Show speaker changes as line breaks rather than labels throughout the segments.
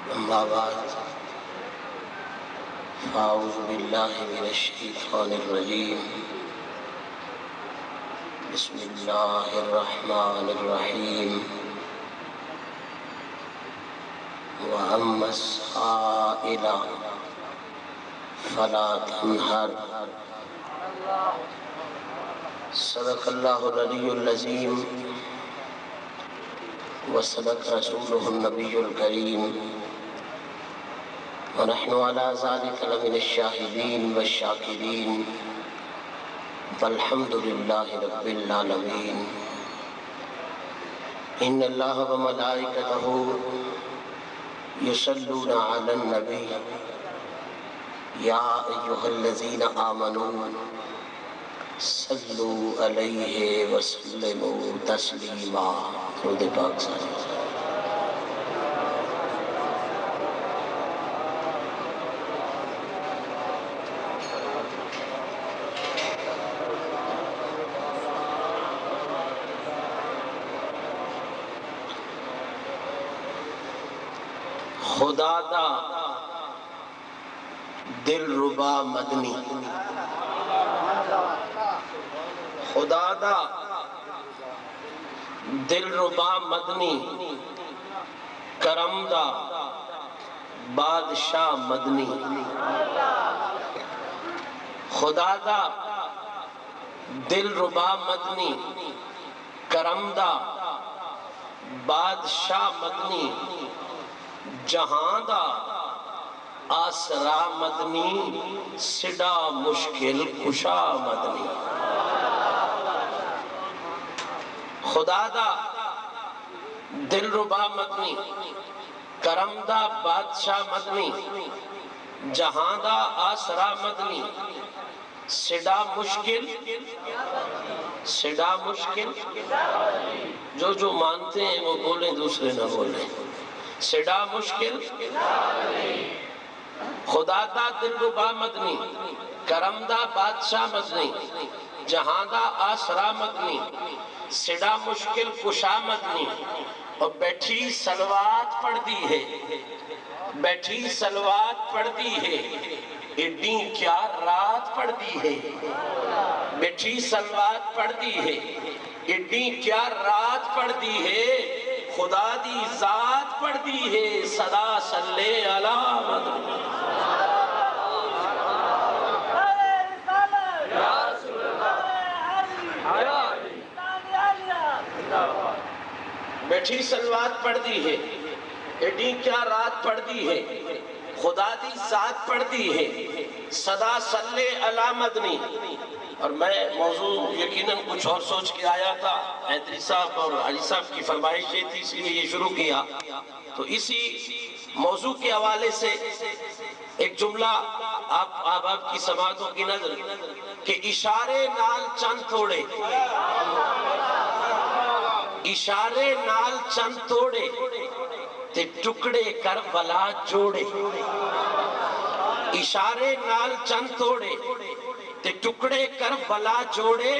أما بعد فأعوذ بالله من الشيطان الرجيم بسم الله الرحمن الرحيم وأما السائل فلا تنهر صدق الله العلي العظيم وصدق رسوله النبي الكريم ونحن على ذلك لمن الشاهدين والشاكرين والحمد لله رب العالمين إن الله وملائكته يصلون على النبي يا أيها الذين آمنوا صلوا عليه وسلموا تسليما درود پاک سارے خدا دا دل ربا مدنی خدا دا دل ربا مدنی کرم دا بادشاہ مدنی خدا دا دل ربا مدنی کرم دا بادشاہ مدنی جہاں دا آسرا مدنی سڈا مشکل کشا مدنی خدا دا دل ربا مدنی کرم دا بادشاہ مدنی جہاں دا آسرا مدنی سڈا مشکل جو مانتے ہیں وہ بولیں دوسرے نہ بولیں سڈا مشکل خدا دا دل ربا مدنی کرم دا بادشاہ مدنی جہاں دا آسرا مدنی سڈا مشکل کشا مدنی اور بیٹھی سلوات پڑھ دی ہے ایڈی کیا رات پڑھ دی ہے بیٹھی سلوات پڑھ دی ہے ایڈی کیا رات پڑھ دی ہے خدا دی ذات پڑھ دی ہے صدا صلی علی مدنی بیٹھی سلوات پڑھ دی ہے ایڈی کیا رات پڑھ دی ہے خدا دی ذات پڑھ دی ہے صدا صلی علی مدنی اور میں موضوع یقیناً کچھ اور سوچ کے آیا تھا حیدری صاحب اور علی صاحب کی فرمائش یہ تھی اس لیے یہ شروع کیا تو اسی موضوع کے حوالے سے ایک جملہ آپ کی سماعتوں کی نظر کہ اشارے نال چند توڑے اشارے نال چند توڑے تے ٹکڑے کربلا جوڑے اشارے نال چند توڑے تے ٹکڑے کربلا جوڑے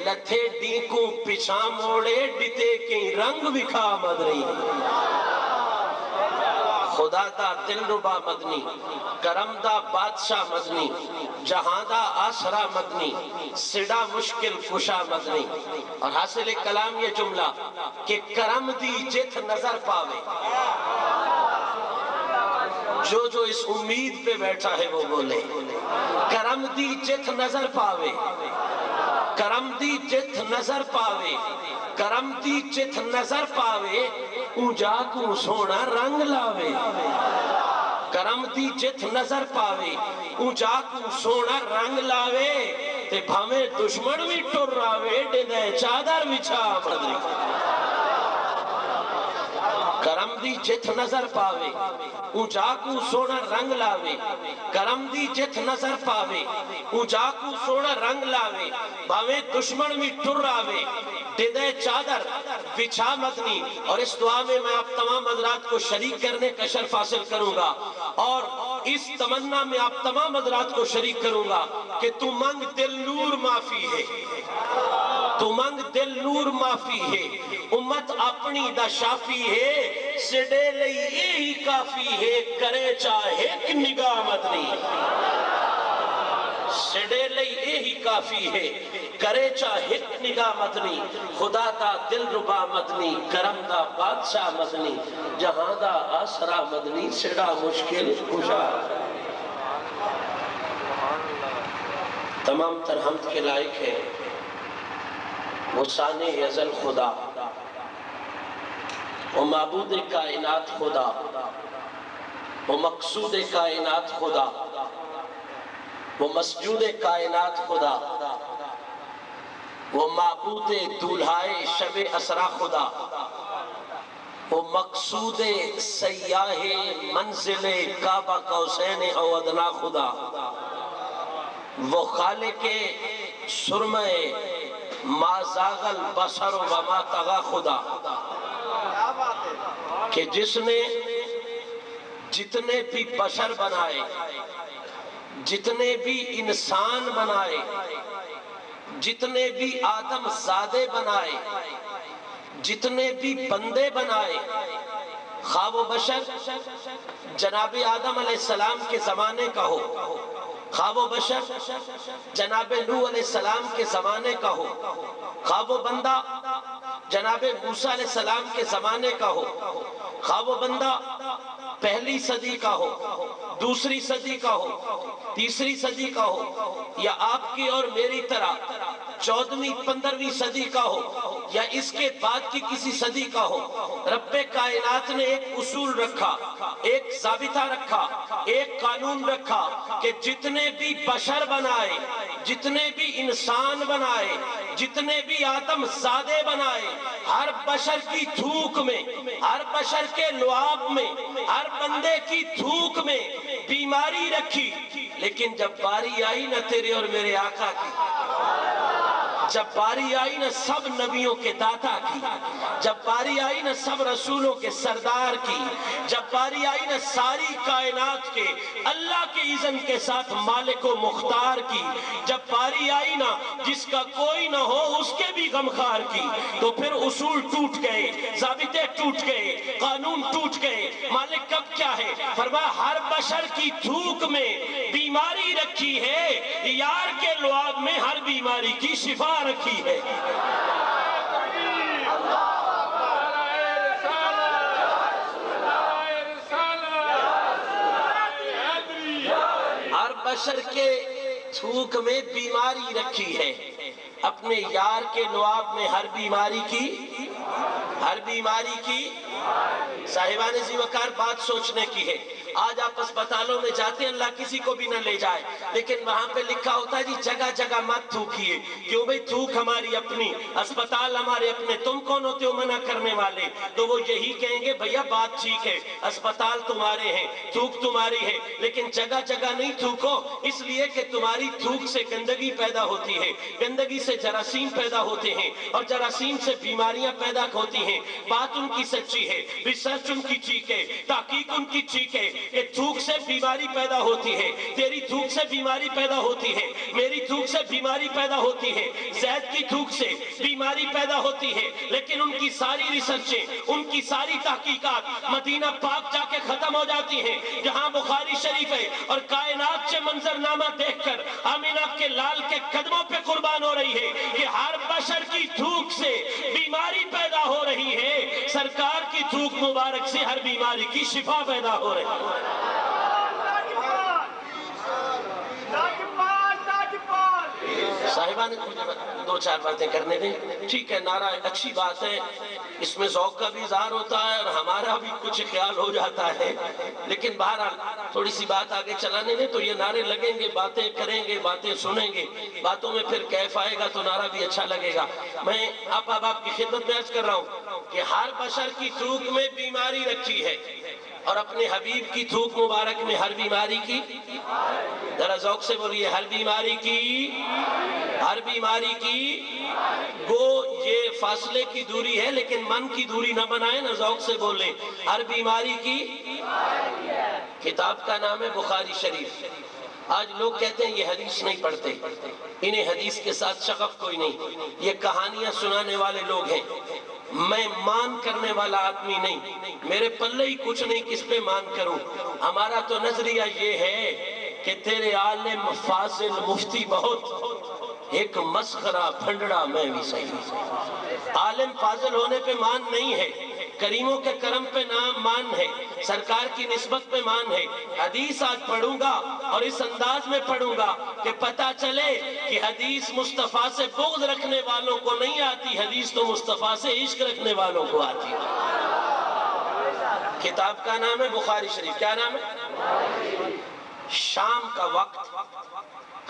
لتھے ڈینکو پچھا موڑے ڈتے کی رنگ بکھا مدنی خدا دا دل ربا مدنی کرم دا بادشاہ مدنی جہاں دا آسرا مدنی سڈا مشکل کشا مدنی اور حاصل کلام یہ جملہ کہ کرم دی جت نظر پاوے جو اس امید پہ بیٹھا ہے وہ بولے کرم دی جت نظر پاوے کرم دی جت نظر پاوے کرم دی جت نظر پاوے اونجا کو سونا رنگ لاوے کرم دی جت نظر پاوے اونجا کو سونا رنگ لاوے تے بھامے دشمن بھی ٹر راوے ڈیدے چادر بچھا مدنی کرم دی جت نظر پاوے اونجا کو سونا رنگ لاوے کرم دی جت نظر پاوے اونجا کو سونا رنگ لاوے بھامے دشمن بھی ٹر راوے ڈیدے چادر بچھا مدنی اور اس دعا میں آپ تمام حضرات کو شریک کرنے کا شرف حاصل کروں گا اور اس تمنا میں آپ تمام حضرات کو شریک کروں گا کہ تو منگ دل نور معافی ہے تو منگ دل نور معافی ہے امت اپنی دا شافی ہے سڈے لئی یہی کافی ہے کرے چاہے ایک نگاہ مدنی سڈے لئی یہی کافی ہے کرے چاہے ایک نگاہ مدنی خدا دا دل ربا مدنی کرم دا بادشاہ مدنی جہاں دا آسرا مدنی سڑا مشکل کشا تمام تر حمد کے لائق ہے وہ ثانی ازل خدا وہ معبود کائنات خدا وہ مقصود کائنات خدا وہ مسجود کائنات خدا وہ معبود دولہائے شب اسرا خدا وہ مقصود سیاہ منزل کعبہ قوسین او ادنا خدا وہ خالق سرمہ ما زاغ البصر و ما طغى خدا کہ جس نے جتنے بھی بشر بنائے جتنے بھی انسان بنائے جتنے بھی آدم زادے بنائے جتنے بھی بندے بنائے خواہ و بشر جناب آدم علیہ السلام کے زمانے کا ہو خواہ و بشر جناب نوح علیہ السلام کے زمانے کا ہو خواہ و بندہ جناب موسیٰ علیہ السلام کے زمانے کا ہو خواہ و بندہ پہلی صدی کا ہو دوسری صدی کا ہو تیسری صدی کا ہو یا آپ کی اور میری طرح 14ویں 15ویں صدی کا ہو یا اس کے بعد کی کسی صدی کا ہو رب کائنات نے ایک اصول رکھا ایک ضابطہ رکھا ایک قانون رکھا کہ جتنے بھی بشر بنائے جتنے بھی انسان بنائے جتنے بھی آدم زادے بنائے ہر بشر کی تھوک میں ہر بشر کے لعاب میں ہر بندے کی تھوک میں بیماری رکھی لیکن جب باری آئی نہ تیرے اور میرے آقا کی جب باری آئی نہ سب نبیوں کے داتا کی جب باری آئی نہ سب رسولوں کے سردار کی جب باری آئی نہ ساری کائنات کے اللہ کے اذن کے ساتھ مالک و مختار کی جب باری آئی نہ جس کا کوئی نہ ہو اس کے بھی غمخوار کی تو پھر اصول ٹوٹ گئے ضابطے ٹوٹ گئے قانون ٹوٹ گئے مالک کب کیا ہے فرمایا ہر بشر کی تھوک میں بیماری رکھی ہے یار کے لعاب میں ہر بیماری کی شفا رکھی ہے ہر بشر کے تھوک میں بیماری رکھی ہے اپنے یار کے لعاب میں ہر بیماری کی صاحبان ذی وقار بات سوچنے کی ہے آج آپ اسپتالوں میں جاتے ہیں اللہ کسی کو بھی نہ لے جائے لیکن وہاں پہ لکھا ہوتا ہے جی جگہ جگہ مت تھوکیے کیوں بھئی تھوک ہماری اپنی اسپتال ہمارے اپنے تم کون ہوتے ہو منع کرنے والے تو وہ یہی کہیں گے بھیا بات ٹھیک ہے اسپتال تمہارے ہیں تھوک تمہاری ہے لیکن جگہ جگہ نہیں تھوکو اس لیے کہ تمہاری تھوک سے گندگی پیدا ہوتی ہے گندگی سے جراثیم پیدا ہوتے ہیں اور جراثیم سے بیماریاں پیدا ہوتی ہیں بات ان کی سچی ہے ریسرچ ان کی ٹھیک ہے تحقیق ان کی ٹھیک ہے کہ تھوک سے بیماری پیدا ہوتی ہے تیری تھوک سے بیماری پیدا ہوتی ہے میری تھوک سے بیماری پیدا ہوتی ہے زید کی تھوک سے بیماری پیدا ہوتی ہے لیکن ان کی ساری ریسرچیں ان کی ساری تحقیقات مدینہ پاک جا کے ختم ہو جاتی ہیں جہاں بخاری شریف ہے اور کائنات سے منظرنامہ دیکھ کر آمینہ کے لال کے قدموں پہ قربان ہو رہی ہے کہ ہر بشر کی تھوک سے بیماری پیدا ہو رہی ہے سرکار کی تھوک مبارک سے ہر بیماری کی شفا پیدا ہو رہی ہے صاحبان دو چار باتیں کرنے دیں ٹھیک ہے نعرہ اچھی بات ہے اس میں ذوق کا بھی اظہار ہوتا ہے اور ہمارا بھی کچھ خیال ہو جاتا ہے لیکن بہرحال تھوڑی سی بات آگے چلانے دیں تو یہ نعرے لگیں گے باتیں کریں گے باتیں سنیں گے باتوں میں پھر کیف آئے گا تو نعرہ بھی اچھا لگے گا میں آپ کی خدمت میں عرض کر رہا ہوں کہ ہر بشر کی تھوک میں بیماری رکھی ہے اور اپنے حبیب کی تھوک مبارک میں ہر بیماری کی ذرا ذوق سے بولیے ہر بیماری کی گو یہ فاصلے کی دوری ہے لیکن من کی دوری نہ بنائیں نہ ذوق سے بولیں ہر بیماری کی کتاب کا نام ہے بخاری شریف آج لوگ کہتے ہیں یہ حدیث نہیں پڑھتے انہیں حدیث کے ساتھ شغف کوئی نہیں یہ کہانیاں سنانے والے لوگ ہیں میں مان کرنے والا آدمی نہیں، میرے پلے ہی کچھ نہیں، کس پہ مان کروں؟ ہمارا تو نظریہ یہ ہے کہ تیرے عالم فاضل مفتی بہت، ایک مسخرہ بھنڈڑا میں بھی صحیح۔ عالم فاضل ہونے پہ مان نہیں ہے، کریموں کے کرم پہ نام مان ہے، سرکار کی نسبت پہ مان ہے۔ حدیث آج پڑھوں گا اور اس انداز میں پڑھوں گا کہ پتہ چلے کہ حدیث مصطفیٰ سے بغض رکھنے والوں کو نہیں آتی، حدیث تو مصطفیٰ سے عشق رکھنے والوں کو آتی ہے۔ کتاب کا نام ہے بخاری شریف، کیا نام ہے؟ شام کا وقت،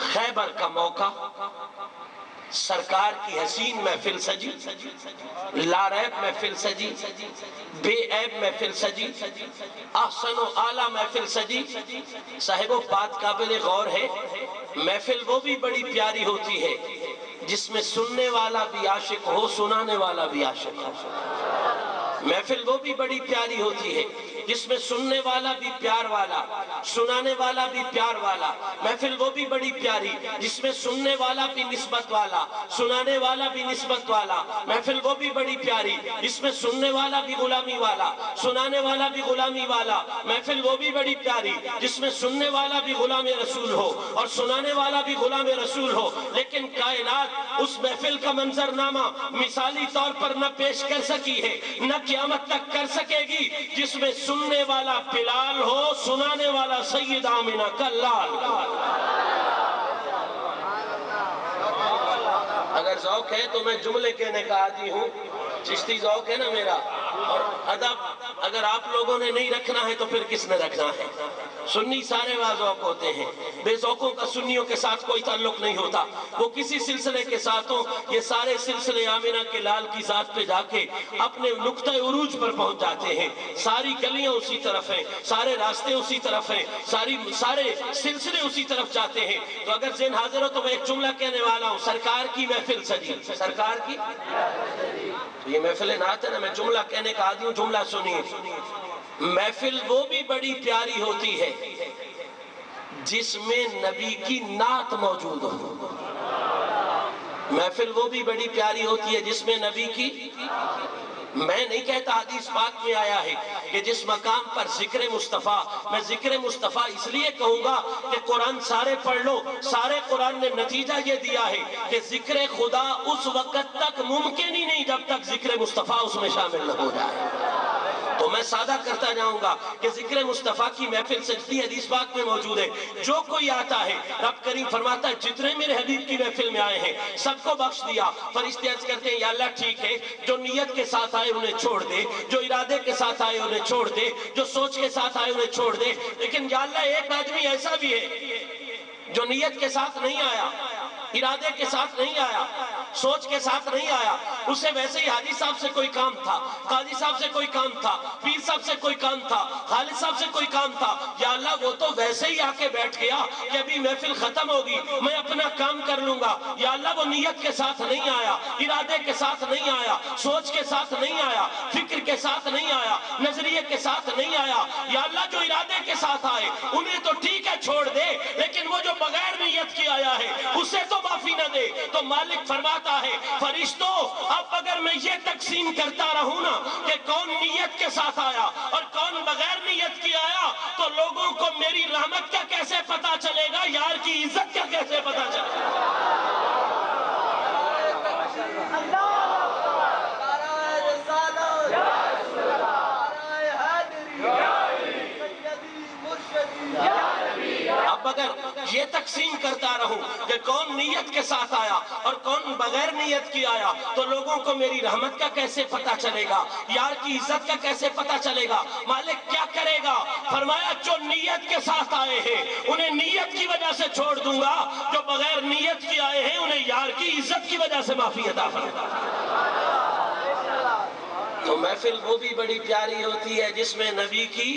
خیبر کا موقع، سرکار کی حسین محفل سجی، لاریب محفل سجی، بے عیب محفل سجی، احسن و اعلیٰ محفل سجی۔ صاحبو بات قابل غور ہے، محفل وہ بھی بڑی پیاری ہوتی ہے جس میں سننے والا بھی عاشق ہو، سنانے والا بھی عاشق ہو۔ محفل وہ بھی بڑی پیاری ہوتی ہے جس میں سننے والا بھی پیار والا، سنانے والا بھی پیار والا۔ محفل وہ بھی بڑی پیاری جس میں سننے والا بھی نسبت والا، سنانے والا بھی نسبت والا۔ محفل وہ بھی بڑی پیاری جس میں سننے والا بھی غلامی والا، سنانے والا بھی غلامی والا۔ محفل وہ بھی بڑی پیاری جس میں سننے والا بھی غلام رسول ہو اور سنانے والا بھی غلام رسول ہو۔ لیکن کائنات اس محفل کا منظرنامہ مثالی طور پر نہ پیش کر سکی ہے، نہ قیامت تک کر سکے گی، جس میں سننے والا بلال ہو، سنانے والا سید آمنہ کا لال۔ اگر ذوق ہے تو میں جملے کہنے کا عادی ہوں، چشتی ذوق ہے نا میرا، اور ادب اگر آپ لوگوں نے نہیں رکھنا ہے تو پھر کس نے رکھنا ہے؟ سنی سارے ذوق ہوتے ہیں، بے ذوقوں کا سنیوں کے ساتھ کوئی تعلق نہیں ہوتا، وہ کسی سلسلے کے ساتھ ہوں۔ یہ سارے سلسلے آمنہ کے لال کی ذات پہ جا کے اپنے نقطہ عروج پر پہنچ جاتے ہیں، ساری گلیاں اسی طرف ہیں، سارے راستے اسی طرف ہیں، سارے سلسلے اسی طرف جاتے ہیں۔ تو اگر ذہن حاضر ہو تو میں ایک جملہ کہنے والا ہوں، سرکار کی محفل سجی، سرکار کی یہ محفل نعت ہے نا، میں جملہ کہنے کا عادی ہوں، جملہ سنیے۔ محفل وہ بھی بڑی پیاری ہوتی ہے جس میں نبی کی نعت موجود ہو۔ محفل وہ بھی بڑی پیاری ہوتی ہے جس میں نبی کی، میں نہیں کہتا، حدیث پاک میں آیا ہے کہ جس مقام پر ذکر مصطفیٰ، میں ذکر مصطفیٰ اس لیے کہوں گا کہ قرآن سارے پڑھ لو، سارے قرآن نے نتیجہ یہ دیا ہے کہ ذکر خدا اس وقت تک ممکن ہی نہیں جب تک ذکر مصطفیٰ اس میں شامل نہ ہو جائے۔ تو میں سادہ کرتا جاؤں گا کہ ذکر مصطفیٰ کی محفل سجدی حدیث پاک میں موجود ہے۔ جو کوئی آتا ہے، رب کریم فرماتا ہے جتنے میرے حبیب کی محفل میں آئے ہیں سب کو بخش دیا۔ فرشتے عرض کرتے ہیں یا اللہ ٹھیک ہے، جو نیت کے ساتھ آئے انہیں چھوڑ دے، جو ارادے کے ساتھ آئے انہیں چھوڑ دے، جو سوچ کے ساتھ آئے انہیں چھوڑ دے۔ لیکن یا اللہ ایک آدمی ایسا بھی ہے جو نیت کے ساتھ نہیں آیا، ارادے کے ساتھ نہیں آیا، سوچ کے ساتھ نہیں آیا، اسے ویسے ہی حاجی صاحب سے کوئی کام تھا، قاضی صاحب سے کوئی کام تھا، پیر صاحب سے کوئی کام تھا، خالد صاحب سے کوئی کام تھا۔ یا اللہ وہ تو ویسے ہی آ کے بیٹھ گیا کہ ابھی محفل ختم ہوگی، میں اپنا کام کر لوں گا۔ یا اللہ وہ نیت کے ساتھ نہیں آیا، ارادے کے ساتھ نہیں آیا، سوچ کے ساتھ نہیں آیا، فکر کے ساتھ نہیں آیا، نظریے کے ساتھ نہیں آیا۔ یا اللہ جو ارادے کے ساتھ آئے انہیں تو ٹھیک ہے چھوڑ دے، لیکن وہ جو بغیر نیت کی آیا ہے اسے تو معافی نہ دے۔ تو مالک فرماتا ہے فرشتوں اب اگر میں یہ تقسیم کرتا رہوں نا کہ کون نیت کے ساتھ آیا اور کون بغیر نیت کی آیا تو لوگوں کو میری رحمت کا کیسے پتا چلے گا، یار کی عزت کا کیسے پتا چلے گا؟ اب اگر یہ تقسیم کرتا رہوں کہ کون نیت کے ساتھ آیا اور کون بغیر نیت کی آیا تو لوگوں کو میری رحمت کا کیسے پتا چلے گا، یار کی عزت کا کیسے پتا چلے گا؟ مالک کیا کرے گا؟ فرمایا جو نیت کے ساتھ آئے ہیں انہیں نیت کی وجہ سے چھوڑ دوں گا، جو بغیر نیت کی آئے ہیں انہیں یار کی عزت کی وجہ سے معافی عطا فرمائے۔ تو محفل وہ بھی بڑی پیاری ہوتی ہے جس میں نبی کی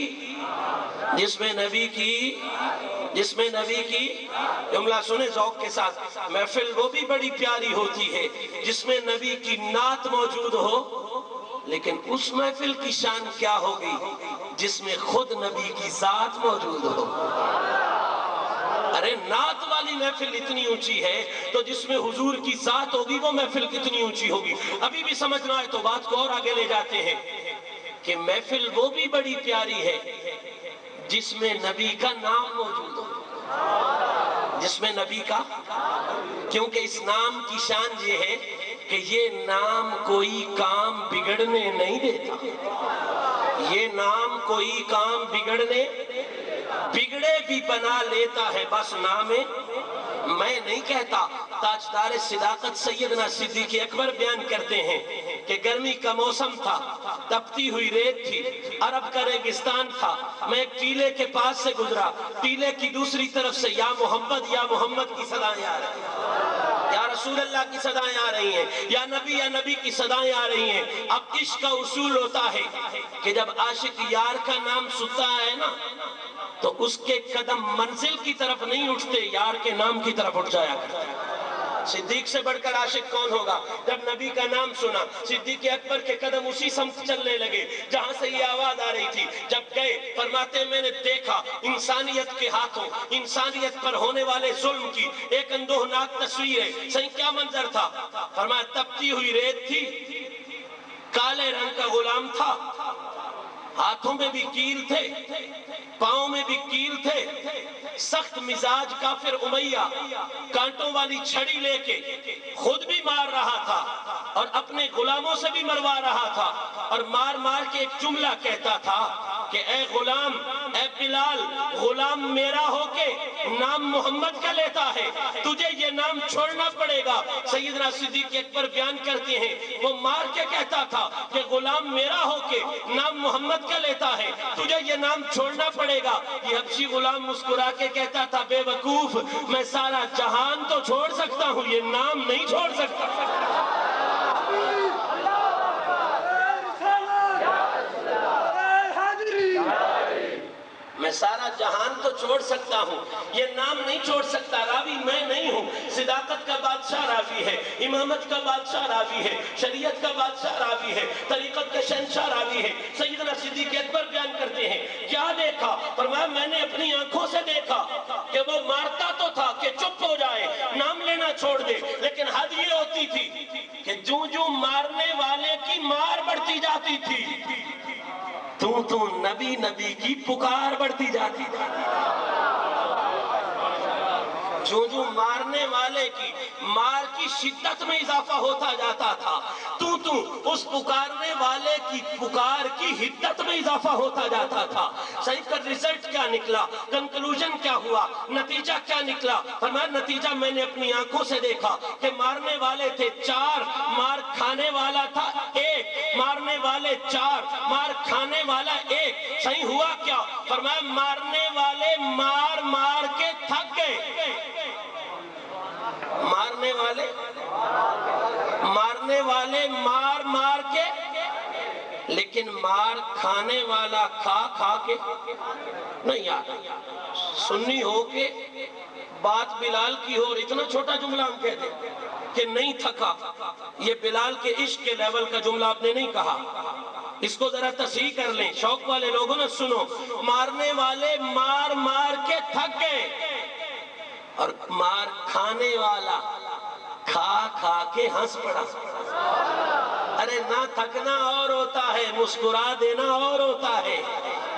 جملہ سنیں ذوق کے ساتھ، محفل وہ بھی بڑی پیاری ہوتی ہے جس میں نبی کی نعت موجود ہو، لیکن اس محفل کی شان کیا ہوگی جس میں خود نبی کی ذات موجود ہو۔ ارے نعت والی محفل اتنی اونچی ہے تو جس میں حضور کی ذات ہوگی وہ محفل کتنی اونچی ہوگی. ابھی بھی سمجھنا ہے تو بات کو اور آگے لے جاتے ہیں کہ محفل وہ بھی بڑی پیاری ہے جس میں نبی کا نام موجود ہو, جس میں نبی کا, کیونکہ اس نام کی شان یہ ہے کہ یہ نام کوئی کام بگڑنے نہیں دیتا. یہ نام کوئی کام بگڑنے, بگڑے بھی بنا لیتا ہے. بس نام میں نہیں کہتا. تاجدار صداقت سیدنا صدیق اکبر بیان کرتے ہیں کہ گرمی کا موسم تھا, تپتی ہوئی ریت تھی, عرب کا ریگستان تھا. میں ایک ٹیلے کے پاس سے گزرا, ٹیلے کی دوسری طرف سے یا محمد کی صدائیں آ رہی ہیں, یا رسول اللہ کی صدائیں آ رہی ہیں, یا نبی کی صدائیں آ رہی ہیں. اب عشق کا اصول ہوتا ہے کہ جب عاشق یار کا نام سنتا ہے نا تو اس کے قدم منزل کی طرف نہیں اٹھتے, یار کے نام کی طرف اٹھ جایا کرتے ہیں. صدیق سے بڑھ کر عاشق کون ہوگا؟ جب نبی کا نام سنا صدیق اکبر کے قدم اسی سمت چلنے لگے جہاں سے یہ آواز آ رہی تھی. جب گئے فرماتے میں نے دیکھا انسانیت کے ہاتھوں انسانیت پر ہونے والے ظلم کی ایک اندوہناک تصویر ہے. صحیح کیا منظر تھا؟ فرمایا تپتی ہوئی ریت تھی, کالے رنگ کا غلام تھا, ہاتھوں میں بھی کیل تھے, پاؤں میں بھی کیل تھے, سخت مزاج کافر امیہ کانٹوں والی چھڑی لے کے خود بھی مار رہا تھا اور اپنے غلاموں سے بھی مروا رہا تھا, اور مار مار کے ایک جملہ کہتا تھا کہ اے غلام, اے بلال, غلام میرا ہو کے نام محمد کا لیتا ہے, تجھے یہ نام چھوڑنا پڑے گا. سیدنا صدیق اکبر بیان کرتے ہیں وہ مار کے کہتا تھا کہ غلام میرا ہو کے نام محمد کا لیتا ہے, تجھے یہ نام چھوڑنا پڑے گا. یہ حبشی غلام مسکرا کے کہتا تھا بے وقوف, میں سارا جہان تو چھوڑ سکتا ہوں, یہ نام نہیں چھوڑ سکتا. میں سارا جہان تو چھوڑ سکتا ہوں, یہ نام نہیں چھوڑ سکتا. راوی میں نہیں ہوں, صداقت کا بادشاہ راوی ہے, امامت کا بادشاہ راوی ہے, شریعت کا بادشاہ راوی ہے, طریقت کا شہنشاہ راوی ہے. سیدنا صدیق اکبر بیان کرتے ہیں کیا دیکھا؟ فرمایا میں نے اپنی آنکھوں سے دیکھا کہ وہ مارتا تو تھا کہ چپ ہو جائے, نام لینا چھوڑ دے, لیکن حد یہ ہوتی تھی کہ جو مارنے والے کی مار بڑھتی جاتی تھی تو نبی کی پکار بڑھتی جاتی تھی. جو مارنے والے کی مار کی شدت میں اضافہ ہوتا جاتا تھا تو اس پکارنے والے کی پکار کی حدت میں اضافہ ہوتا جاتا تھا. صحیح کا رزلٹ کیا نکلا, کنکلوژن کیا ہوا, نتیجہ کیا نکلا؟ فرمایا نتیجہ میں نے اپنی آنکھوں سے دیکھا کہ مارنے والے تھے 4, مار کھانے والا تھا 1, مارنے والے 4, مار کھانے والا 1. صحیح ہوا کیا؟ فرمایا مارنے والے مار مار کے تھک گئے, مارنے والے مار مار کے, لیکن مار کھانے والا کھا کے نہیں. یار سنی ہو کے بات بلال کی ہو اور اتنا چھوٹا جملہ ہم کہتے ہیں کہ نہیں تھکا, یہ بلال کے عشق کے لیول کا جملہ آپ نے نہیں کہا. اس کو ذرا تصحیح کر لیں, شوق والے لوگوں نے سنو, مارنے والے مار مار کے تھک گئے اور مار کھانے والا کھا کے ہنس پڑا. ارے نہ تھکنا اور ہوتا ہے, مسکرا دینا اور ہوتا ہے,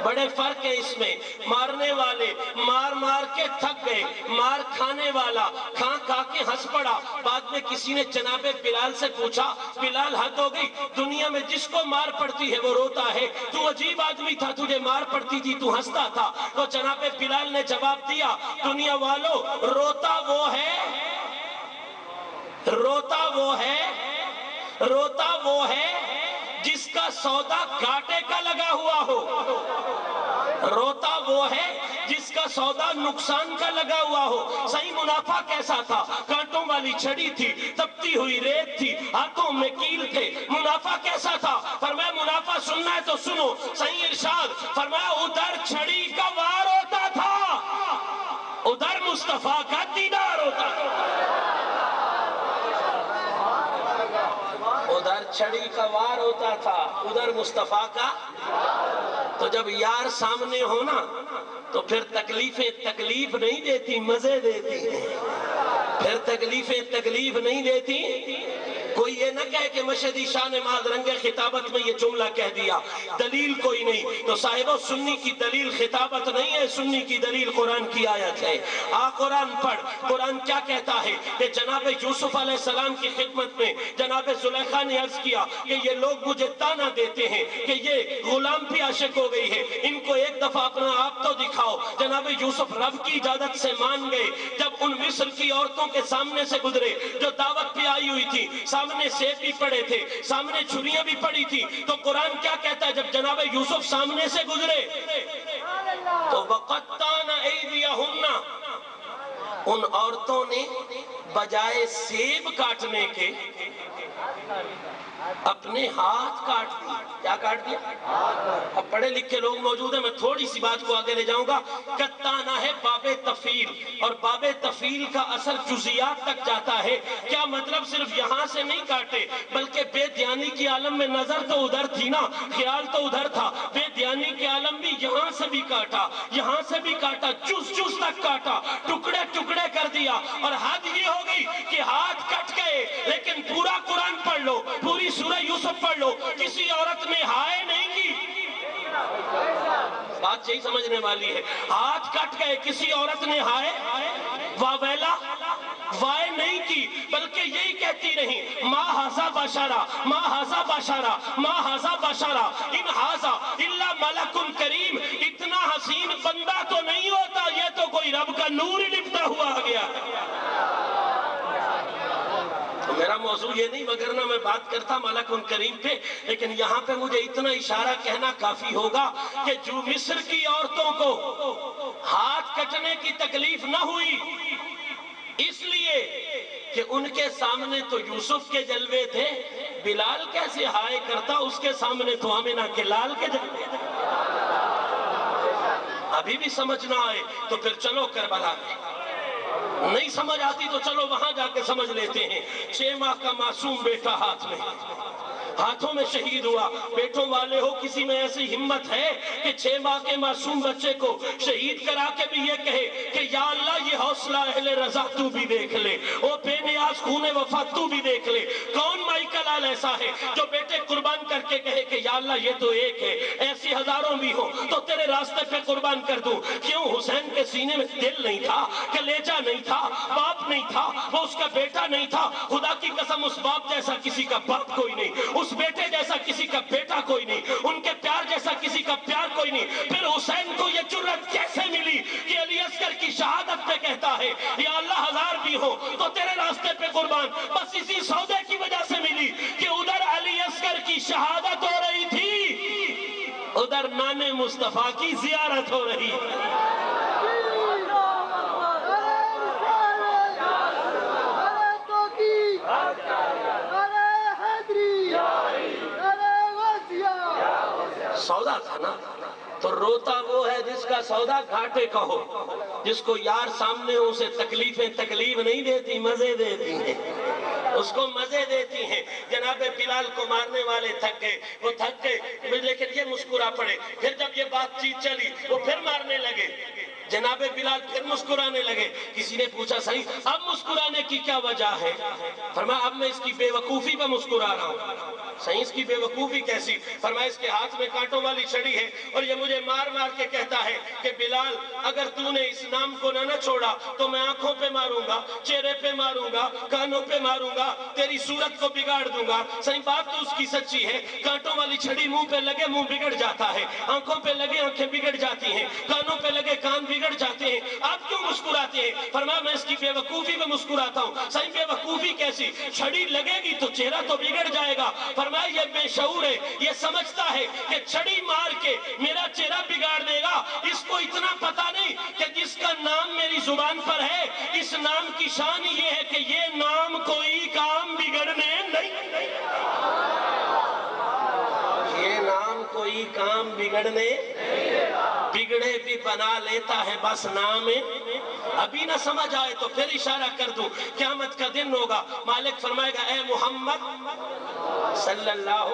بڑے فرق ہے اس میں. مارنے والے مار مار کے تھک گئے, مار کھانے والا کھا کے ہنس پڑا. بعد میں کسی نے جناب بلال سے پوچھا, بلال حد ہو گئی, دنیا میں جس کو مار پڑتی ہے وہ روتا ہے, تو عجیب آدمی تھا, تجھے مار پڑتی تھی تو ہنستا تھا. تو جناب بلال نے جواب دیا, دنیا والوں روتا وہ ہے جس کا سودا گھاٹے کا لگا ہوا ہو. روتا وہ ہے جس کا سودا نقصان کا لگا ہوا ہو. صحیح منافع کیسا تھا؟ کانٹوں والی چھڑی تھی, تپتی ہوئی ریت تھی, ہاتھوں میں کیل تھے. منافع کیسا تھا؟ فرمایا منافع سننا ہے تو سنو. صحیح ارشاد فرمایا ادھر چھڑی کا وار ہوتا تھا, ادھر مصطفیٰ کا دیدار ہوتا تھا. ادھر چھڑی کا وار ہوتا تھا, ادھر مصطفیٰ کا. تو جب یار سامنے ہونا تو پھر تکلیفیں تکلیف نہیں دیتی، مزے دیتی ہیں. پھر تکلیفیں تکلیف نہیں دیتی. کوئی یہ نہ کہے کہ مشہدی شاہ نے ماد رنگ خطابت میں یہ جملہ کہہ دیا، دلیل کوئی نہیں. تو صاحبو سنی کی دلیل خطابت نہیں ہے، سنی کی دلیل قرآن کی آیت ہے. قرآن پڑھ. قرآن کیا کہتا ہے کہ جناب یوسف علیہ السلام کی خدمت میں جناب زلیخا نے عرض کیا کہ یہ لوگ مجھے تانا دیتے ہیں کہ یہ غلام بھی عاشق ہو گئی ہے، ان کو ایک دفعہ اپنا آپ تو دکھاؤ. جناب یوسف رب کی اجازت سے مان گئے. جب ان مصر کی عورتوں کے سامنے سے گزرے جو دعوت پہ آئی ہوئی تھی، سامنے سیب بھی پڑے تھے، سامنے چھریاں بھی پڑی تھی، تو قرآن کیا کہتا ہے جب جناب یوسف سامنے سے گزرے تو وَقَطَّعْنَ أَيْدِيَهُنَّ، ان عورتوں نے بجائے سیب کاٹنے کے اپنے ہاتھ کاٹ دی. کیا کاٹ دیا؟ اب پڑھے لکھے لوگ موجود ہیں، میں تھوڑی سی بات کو آگے لے جاؤں گا. کتانا ہے باب تفیل، اور باب تفیل کا اثر جزیات تک جاتا ہے. کیا مطلب صرف یہاں سے نہیں کاٹے بلکہ بے دیانی کی عالم میں نظر تو ادھر تھی نا، خیال تو ادھر تھا. بے دیانی کے عالم بھی یہاں سے بھی کاٹا، یہاں سے بھی کاٹا، جز جز تک کاٹا، ٹکڑے ٹکڑے کر دیا. اور حد یہ ہو گئی کہ ہاتھ کٹ گئے، لیکن پورا قرآن پڑھ لو، پوری سورہ یوسف پڑھ لو، کسی عورت نے ہائے نہیں کی. بات یہی سمجھنے والی ہے. ہاتھ کٹ گئے، کسی عورت نے ہائے واویلا وائے نہیں کی، بلکہ یہی کہتی رہی ما ھذا بشرا، ما ھذا بشرا، ما ھذا بشرا، ان ھذا الا ملک کریم. اتنا حسین بندہ تو نہیں ہوتا، یہ تو کوئی رب کا نور ہی لپٹا ہوا آ گیا. میرا موضوع یہ نہیں، وگرنہ میں بات کرتا ملک کریم پہ، لیکن یہاں پہ مجھے اتنا اشارہ کہنا کافی ہوگا کہ جو مصر کی عورتوں کو ہاتھ کٹنے کی تکلیف نہ ہوئی اس لیے کہ ان کے سامنے تو یوسف کے جلوے تھے. بلال کیسے ہائے کرتا، اس کے سامنے تو آمنہ کے لال کے جلوے تھے. ابھی بھی سمجھ نہ آئے تو پھر چلو کربلا میں، نہیں سمجھ آتی تو چلو وہاں جا کے سمجھ لیتے ہیں. 6 ماہ کا معصوم بیٹا ہاتھوں میں شہید ہوا. بیٹوں والے ہو، کسی میں ایسی ہمت ہے کہ 6 ماہ کے معصوم بچے کو شہید کرا کے بھی یہ کہے کہ یا اللہ یہ حوصلہ اہل رضا تو بھی دیکھ لے، او بے نیاز خون وفا تو بھی دیکھ لے. کون مائی کا لال ایسا ہے جو بیٹے قربان کر کے کہے کہ یا اللہ یہ تو ایک ہے، ایسی ہزاروں بھی ہو تو تیرے راستے پہ قربان کر دوں. کیوں؟ حسین کے سینے میں دل نہیں تھا، کلیجہ نہیں تھا، باپ نہیں تھا، وہ اس کا بیٹا نہیں تھا. خدا کی قسم اس باپ جیسا کسی کا باپ کوئی نہیں، اس بیٹے جیسا کسی کا بیٹا کوئی نہیں، ان کے پیار جیسا کسی کا پیار کوئی نہیں. پھر حسین کو یہ جرأت کیسے ملی کہ علی اصغر کی شہادت پہ کہتا ہے یا اللہ 1000 بھی ہو تو تیرے راستے پہ قربان. بس اسی سودے کی وجہ سے ملی کہ ادھر علی اصغر کی شہادت ہو رہی تھی، ادھر نان مصطفیٰ کی زیارت ہو رہی ہے. سودا تھا نا، تو روتا وہ ہے جس کا سودا گھاٹے کا ہو، جس کو یار سامنے ہو اسے تکلیفیں تکلیف نہیں دیتی، مزے دیتی ہیں، اس کو مزے دیتی ہیں. جناب بلال کو مارنے والے تھک گئے، وہ تھک گئے لیکن یہ مسکرا پڑے. پھر جب یہ بات چیت چلی وہ پھر مارنے لگے. جناب بلال پھر مسکرانے لگے. کسی نے پوچھا صحیح اب مسکرانے کی کیا وجہ ہے؟ فرمایا اب میں اس کی بے وقوفی پہ مسکرا رہا ہوں. صحیح اس کی بے وقوفی کیسی؟ فرمایا اس کے ہاتھ میں کانٹوں والی چھڑی ہے اور یہ مجھے مار مار کے کہتا ہے کہ بلال اگر تو نے اس نام کو نہ چھوڑا تو میں آنکھوں پہ ماروں گا، چہرے پہ ماروں گا، کانوں پہ ماروں گا، تیری صورت کو بگاڑ دوں گا. صحیح بات تو اس کی سچی ہے. کانٹوں والی چھڑی منہ پہ لگے منہ بگڑ جاتا ہے، آنکھوں پہ لگے آنکھیں بگڑ جاتی ہیں، کانوں پہ لگے کان بگڑ جاتے ہیں. آپ کیوں مسکراتے ہیں؟ فرمایا میں اس کی بے وقوفی پہ مسکراتا ہوں. صحیح بے وقوفی کیسی؟ چھڑی لگے گی تو چہرہ تو بگڑ جائے گا. فرمایا یہ بے شعور ہے، یہ سمجھتا ہے کہ چھڑی مار کے میرا چہرہ بگاڑ دے گا. اس کو اتنا پتا نہیں کہ جس کا نام میری زبان پر ہے اس نام کی شان یہ ہے کہ یہ نام کوئی کام بگڑنے نہیں، یہ نام کوئی کام بگڑنے، بگڑے بھی بنا لیتا ہے بس نام. ابھی نہ سمجھ آئے تو پھر اشارہ کر دوں. قیامت کا دن ہوگا، مالک فرمائے گا اے محمد صلی اللہ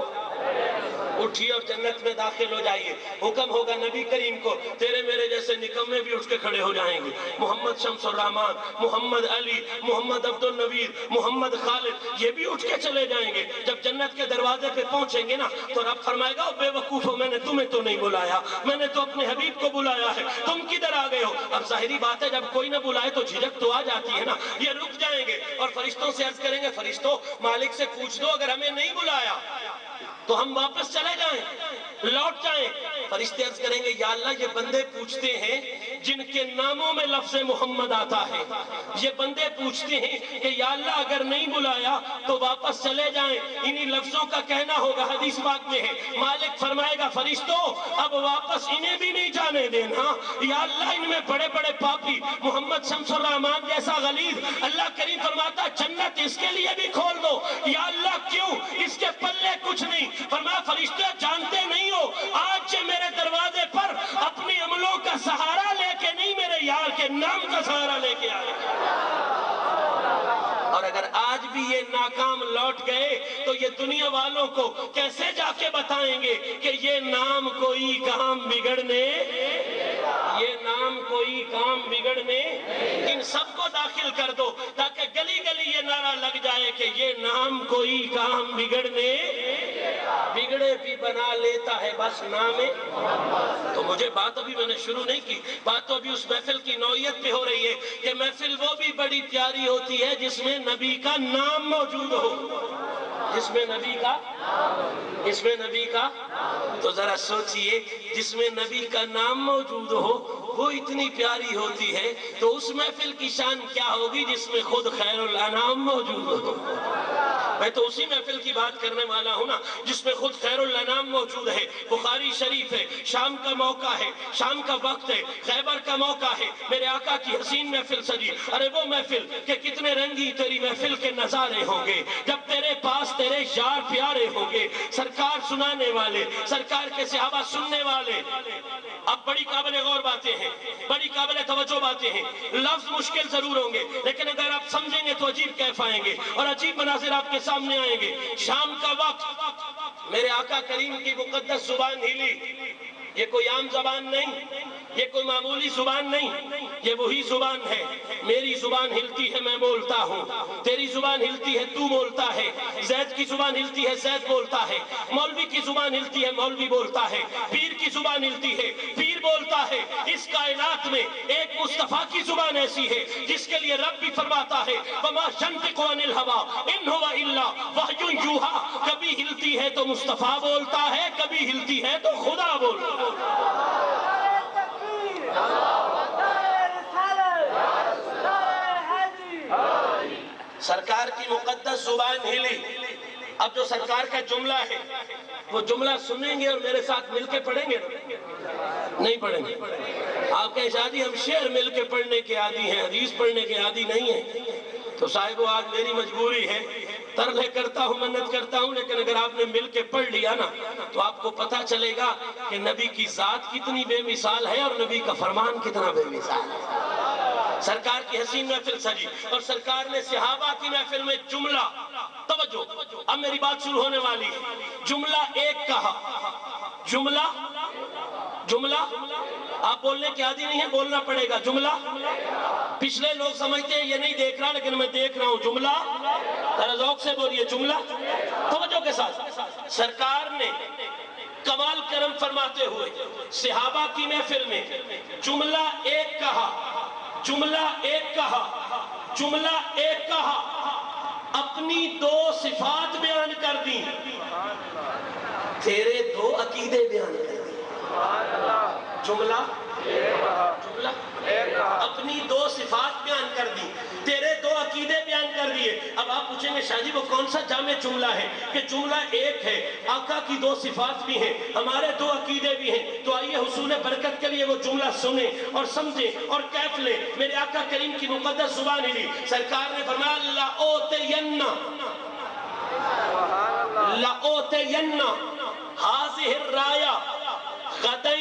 اٹھیے اور جنت میں داخل ہو جائیے. حکم ہوگا نبی کریم کو, تیرے میرے جیسے نکمے بھی اٹھ کے کھڑے ہو جائیں گے. محمد شمس الرحمان, محمد علی, محمد عبد النویر, محمد خالد, یہ بھی اٹھ کے چلے جائیں گے. جب جنت کے دروازے پہ پہنچیں گے نا تو رب فرمائے گا, بے وقوفو, میں نے تمہیں تو نہیں بلایا, میں نے تو اپنے حبیب کو بلایا ہے, تم کدھر آ گئے ہو؟ اب ظاہری بات ہے, جب کوئی نہ بلائے تو جھجک تو آ جاتی ہے نا. یہ رک جائیں گے اور فرشتوں سے عرض کریں گے, فرشتوں مالک سے پوچھ دو اگر ہمیں نہیں بلایا تو ہم واپس چلے جائیں, لوٹ جائیں. فرشتے عرض کریں گے, یا اللہ, یہ بندے پوچھتے ہیں جن کے ناموں میں لفظ محمد آتا ہے, یہ بندے پوچھتے ہیں کہ یا اللہ اگر نہیں بلایا تو واپس چلے جائیں. انہی لفظوں کا کہنا ہوگا, حدیث پاک میں ہے. مالک فرمائے گا, فرشتوں اب واپس انہیں بھی نہیں جانے دینا. یا اللہ, ان میں بڑے بڑے پاپی, محمد شمس الرحمان جیسا غلیظ, اللہ کریم فرماتا جنت اس کے لیے بھی کھول دو. یا اللہ کیوں, اس کے پلے کچھ نہیں. فرمایا, فرشتے جانتے نہیں ہو, آج سے میرے دروازے پر اپنے عملوں کا سہارا لے کے نہیں, میرے یار کے نام کا سہارا لے کے آئے. اور اگر آج بھی یہ ناکام لوٹ گئے تو یہ دنیا والوں کو کیسے جا کے بتائیں گے کہ یہ نام کوئی کام بگڑنے, یہ نام کوئی کام بگڑنے. ان سب کو داخل کر دو تاکہ گلی گلی یہ نعرہ لگ جائے کہ یہ نام کوئی کام بگڑنے, بگڑے بھی بنا لیتا ہے بس نام. تو مجھے بات ابھی میں نے شروع نہیں کی, بات تو ابھی اس محفل کی نوعیت پہ ہو رہی ہے کہ محفل وہ بھی بڑی پیاری ہوتی ہے جس میں نبی کا نام موجود ہو, جس میں نبی کا, جس میں نبی کا, تو ذرا سوچئے, جس میں نبی کا نام موجود ہو وہ اتنی پیاری ہوتی ہے تو اس محفل کی شان کیا ہوگی جس میں خود خیر الانام موجود ہو. میں تو اسی محفل کی بات کرنے والا ہوں نا جس میں خود خیر الانام موجود ہے. بخاری شریف ہے, شام کا موقع ہے, شام کا وقت ہے, خیبر کا موقع ہے, میرے آقا کی حسین محفل سجی. ارے وہ محفل کہ کتنے رنگی تیری محفل کے نظارے ہوں گے جب تیرے پاس تیرے یار پیارے ہوں گے, سرکار سنانے والے, سرکار کے صحابہ سننے والے. اب بڑی قابل غور باتیں ہیں, بڑی قابل توجہ باتیں ہیں. لفظ مشکل ضرور ہوں گے لیکن اگر آپ سمجھیں گے تو عجیب کیف آئیں گے اور عجیب مناظر آپ کے سامنے آئیں گے. شام کا وقت, میرے آقا کریم کی مقدس زبان ہلی. یہ کوئی عام زبان نہیں, یہ کوئی معمولی زبان نہیں, یہ وہی زبان ہے. میری زبان ہلتی ہے میں بولتا ہوں, تیری زبان ہلتی ہے تو بولتا ہے, زید کی زبان ہلتی ہے زید بولتا ہے, مولوی کی زبان ہلتی ہے مولوی بولتا ہے, پیر کی زبان ہلتی ہے پیر بولتا ہے. اس کائنات میں ایک مصطفیٰ کی زبان ایسی ہے جس کے لیے رب بھی فرماتا ہے وَمَا يَنطِقُ عَنِ الْهَوَىٰ إِنْ هُوَ إِلَّا وَحْيٌ يُوحَىٰ. کبھی ہلتی ہے تو مصطفیٰ بولتا ہے, کبھی ہلتی ہے تو خدا بولتا ہے. سرکار کی مقدس زبان ہلی. اب جو سرکار کا جملہ ہے وہ جملہ سنیں گے اور میرے ساتھ مل کے پڑھیں گے, نہیں پڑھیں گے. آپ کہیں شاہ جی ہم شعر مل کے پڑھنے کے عادی ہیں, حدیث پڑھنے کے عادی نہیں ہیں. تو صاحبو آج میری مجبوری ہے, ترلے کرتا ہوں, منت کرتا ہوں, لیکن اگر آپ نے مل کے پڑھ لیا نا تو آپ کو پتہ چلے گا کہ نبی کی ذات کتنی بے مثال ہے اور نبی کا فرمان کتنا بے مثال ہے. سرکار کی حسین محفل سجی اور سرکار نے صحابہ کی محفل میں جملہ, توجہ, اب میری بات شروع ہونے والی ہے. جملہ ایک کہا, جملہ, جملہ, آپ بولنے کی عادی نہیں ہے, بولنا پڑے گا. جملہ, پچھلے لوگ سمجھتے ہیں یہ نہیں دیکھ رہا لیکن میں دیکھ رہا ہوں. جملہ, ذرا ذوق سے بولیے, جملہ, توجہ کے ساتھ. سرکار نے کمال کرم فرماتے ہوئے صحابہ کی محفل میں جملہ ایک کہا, جملہ ایک کہا, جملہ ایک کہا, اپنی دو صفات بیان کر دی, تیرے دو عقیدے بیان کر دی. جملہ, جملہ, اپنی دو صفات بیان کر دی, تیرے دو عقیدے بیان کر دیے. اب آپ پوچھیں گے شاہ جی وہ کون سا جامع جملہ ہے کہ جملہ ایک ہے, آقا کی دو صفات بھی ہیں, ہمارے دو عقیدے بھی ہیں. تو آئیے حصول برکت کے لیے وہ جملہ سنیں اور سمجھیں اور کیف لیں. میرے آقا کریم کی مقدس زبان ہلی. سرکار نے فرمایا لَأُوتِيَنَّ لَأُوتِيَنَّ هَذِهِ الرَّايَةَ غَدًا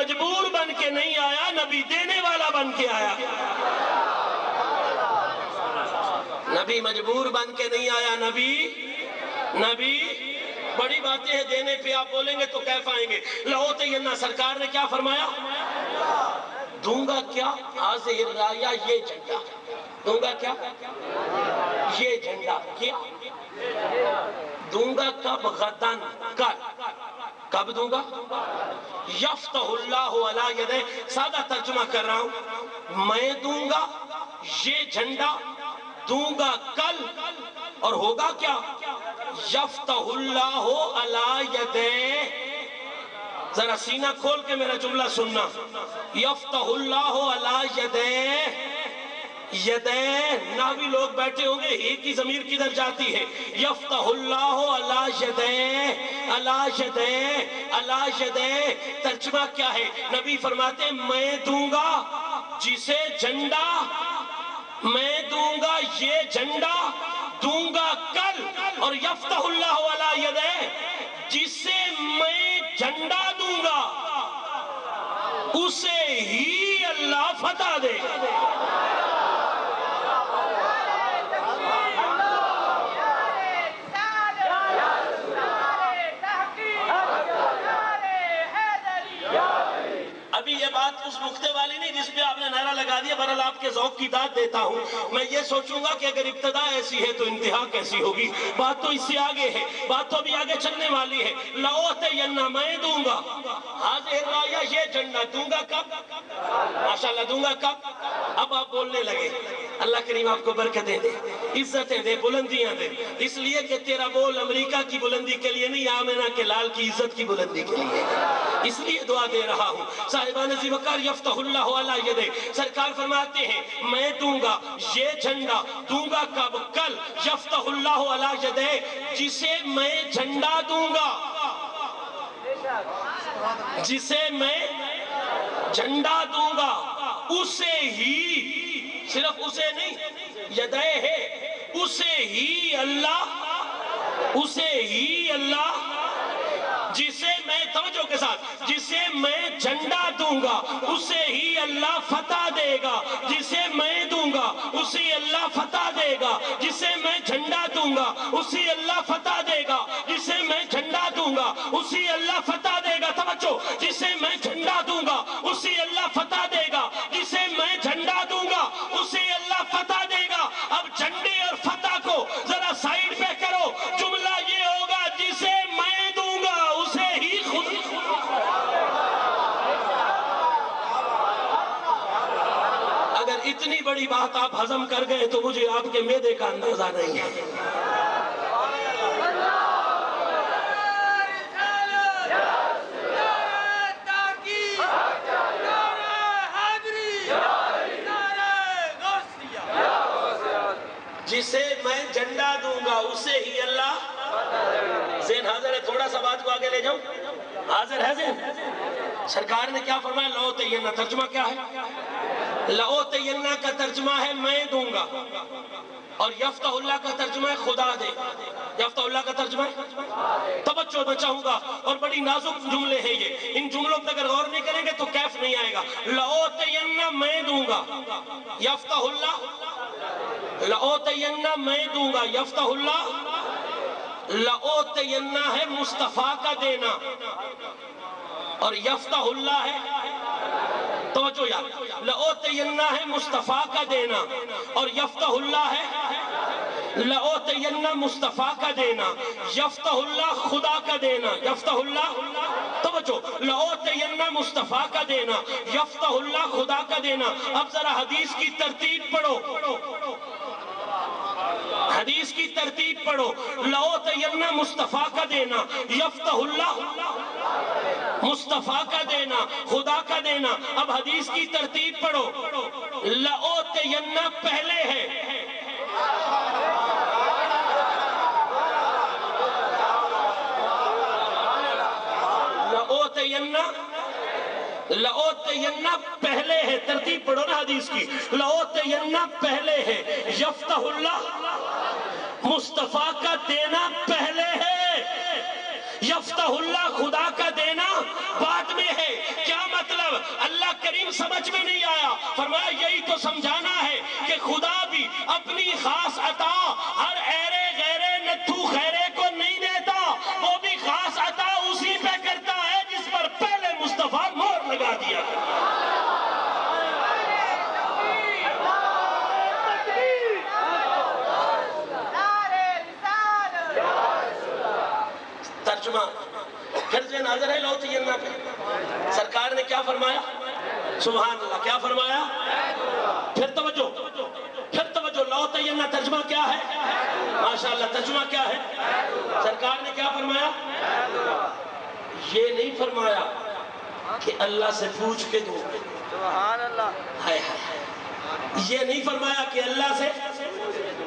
مجبور بن کے نہیں آیا، نبی دینے والا بن کے آیا. نبی مجبور بن کے نہیں آیا، نبی بڑی باتیں ہیں، دینے پہ آپ بولیں گے تو کیف آئیں گے. لَأُوتِيَنَّ سرکار نے کیا فرمایا؟ دوں گا کیا؟ حاضر رایا یہ جھنڈا دوں گا. کیا؟ یہ جھنڈا. کیا دوں گا؟ کب؟ غدن. کب دوں گا؟ یفتح اللہ علی یدہ. سادہ ترجمہ کر رہا ہوں، میں دوں گا یہ جھنڈا، دوں گا کل، اور ہوگا کیا؟ یفتح اللہ علی یدہ. ذرا سینہ کھول کے میرا جملہ سننا. یفتح اللہ علی یدہ. یدین ناوی لوگ بیٹھے ہوں گے، ایک کی ضمیر کدھر جاتی ہے؟ یفتح اللہ علی یدین، علی یدین، علی یدین. ترجمہ کیا ہے؟ نبی فرماتے ہیں میں دوں گا جسے جھنڈا، میں دوں گا یہ جھنڈا، دوں گا کل. اور یفتح اللہ علی یدین، جسے میں جھنڈا دوں گا اسے ہی اللہ فتح دے گا. ابھی یہ بات اس نقطے والی نہیں جس پہ آپ نے نعرہ لگا دیا، بہرحال آپ کے ذوق کی داد دیتا ہوں. میں یہ سوچوں گا کہ اگر ابتدا ایسی ہے تو انتہا کیسی ہوگی. بات تو اس سے آگے ہے، بات تو ابھی آگے چلنے والی ہے. لَأُوتِيَنَّ میں دوں گا حاضر رایا یہ جھنڈا. دوں گا کب؟ ماشاءاللہ دوں گا کب؟ اب آپ بولنے لگے. اللہ کریم آپ کو برکتیں دے، عزتیں دے، بلندیاں دے. اس لیے کہ تیرا بول امریکہ کی بلندی کے لیے نہیں، آمنہ کے لال کی عزت کی بلندی کے لیے. اس لیے دعا دے رہا ہوں. صاحبان ذی وقار یفتح اللہ علی یدہ. سرکار فرماتے ہیں میں دوں گا یہ جھنڈا، دوں گا کب؟ کل. یفتح اللہ علی یدہ، جسے میں جھنڈا دوں گا، جسے میں جھنڈا دوں گا اسے ہی، صرف اسے نہیں، یدہ ہے، اسے ہی اللہ، اسے ہی اللہ، جسے میں، توجہ کے ساتھ، جسے میں جھنڈا دوں گا اسے ہی اللہ فتح دے گا. جسے میں دوں گا اسی اللہ فتح دے گا. جسے میں جھنڈا دوں گا اسی اللہ فتح دے گا. جسے میں جھنڈا دوں گا اسی اللہ فتح دے گا. توجہ، جسے میں جھنڈا دوں گا اسی اللہ فتح دے گا. جسے میں جھنڈا دوں گا اسی اللہ فتح دے گا. اب جھنڈے اور فتح کو ذرا سائیڈ پہ کرو. جملہ یہ ہوگا جسے میں دوں گا اسے ہی خود. اگر اتنی بڑی بات آپ ہضم کر گئے تو مجھے آپ کے معدے کا اندازہ نہیں ہے. جسے میں جھنڈا دوں گا اسے ہی اللہ. ذہن حاضر ہے؟ تھوڑا سا بات کو آگے لے جاؤں. حاضر ہے ذہن؟ سرکار نے کیا فرمایا؟ لَأُوتِيَنَّ. ترجمہ کیا ہے؟ لَأُوتِيَنَّ کا ترجمہ ہے میں دوں گا، اور یفتح اللہ کا ترجمہ ہے خدا دے. یفتح اللہ کا ترجمہ ہے توجہ میں چاہوں گا، اور بڑی نازک جملے ہیں یہ. ان جملوں پر اگر غور نہیں کریں گے تو کیف نہیں آئے گا. لَأُوتِيَنَّ میں دوں گا، یفتح اللہ. لَأُوتِيَنَّ میں دوں گا، یفتح اللہ. لَأُوتِيَنَّ ہے مصطفیٰ کا دینا، اور یفتح اللہ ہے، توجہ یار، لَأُوتِيَنَّ ہے مصطفیٰ کا دینا، اور یفتح اللہ ہے. لَأُوتِيَنَّ مصطفیٰ کا دینا، یفتح اللہ خدا کا دینا. یفتح اللہ، توجہ، لَأُوتِيَنَّ مصطفیٰ کا دینا، یفتح اللہ خدا کا دینا. اب ذرا حدیث کی ترتیب پڑھو، حدیث کی ترتیب پڑھو. لَأُوتِيَنَّ مصطفیٰ کا دینا، یفتح اللہ مصطفیٰ کا دینا، خدا کا دینا. اب حدیث کی ترتیب پڑھو. لَأُوتِيَنَّ پہلے ہے، لَأُوتِيَنَّ پہلے ہے. ترتیب پڑھو نا حدیث کی. لَأُوتِيَنَّ پہلے ہے، یفتح اللہ مصطفیٰ کا دینا پہلے ہے، یفتح اللہ خدا کا دینا بعد میں ہے. کیا مطلب؟ اللہ کریم سمجھ میں نہیں آیا. فرمایا یہی تو سمجھانا ہے کہ خدا بھی اپنی خاص عطا ہر ایرے غیرے نتھو خیرے کو نہیں دیتا. وہ بھی خاص عطا اسی پہ کرتا ہے جس پر پہلے مصطفیٰ مہر لگا دیا. ترجمہ پھر سے ناظر ہے لو تینا پہ سرکار نے کیا فرمایا؟ سبحان اللہ. کیا فرمایا؟ پھر توجہ لو تینا ترجمہ کیا ہے؟ ماشاءاللہ ترجمہ کیا ہے؟ سرکار نے کیا فرمایا؟ یہ نہیں فرمایا کہ اللہ سے پوچھ کے دو. سبحان اللہ. یہ نہیں فرمایا کہ اللہ سے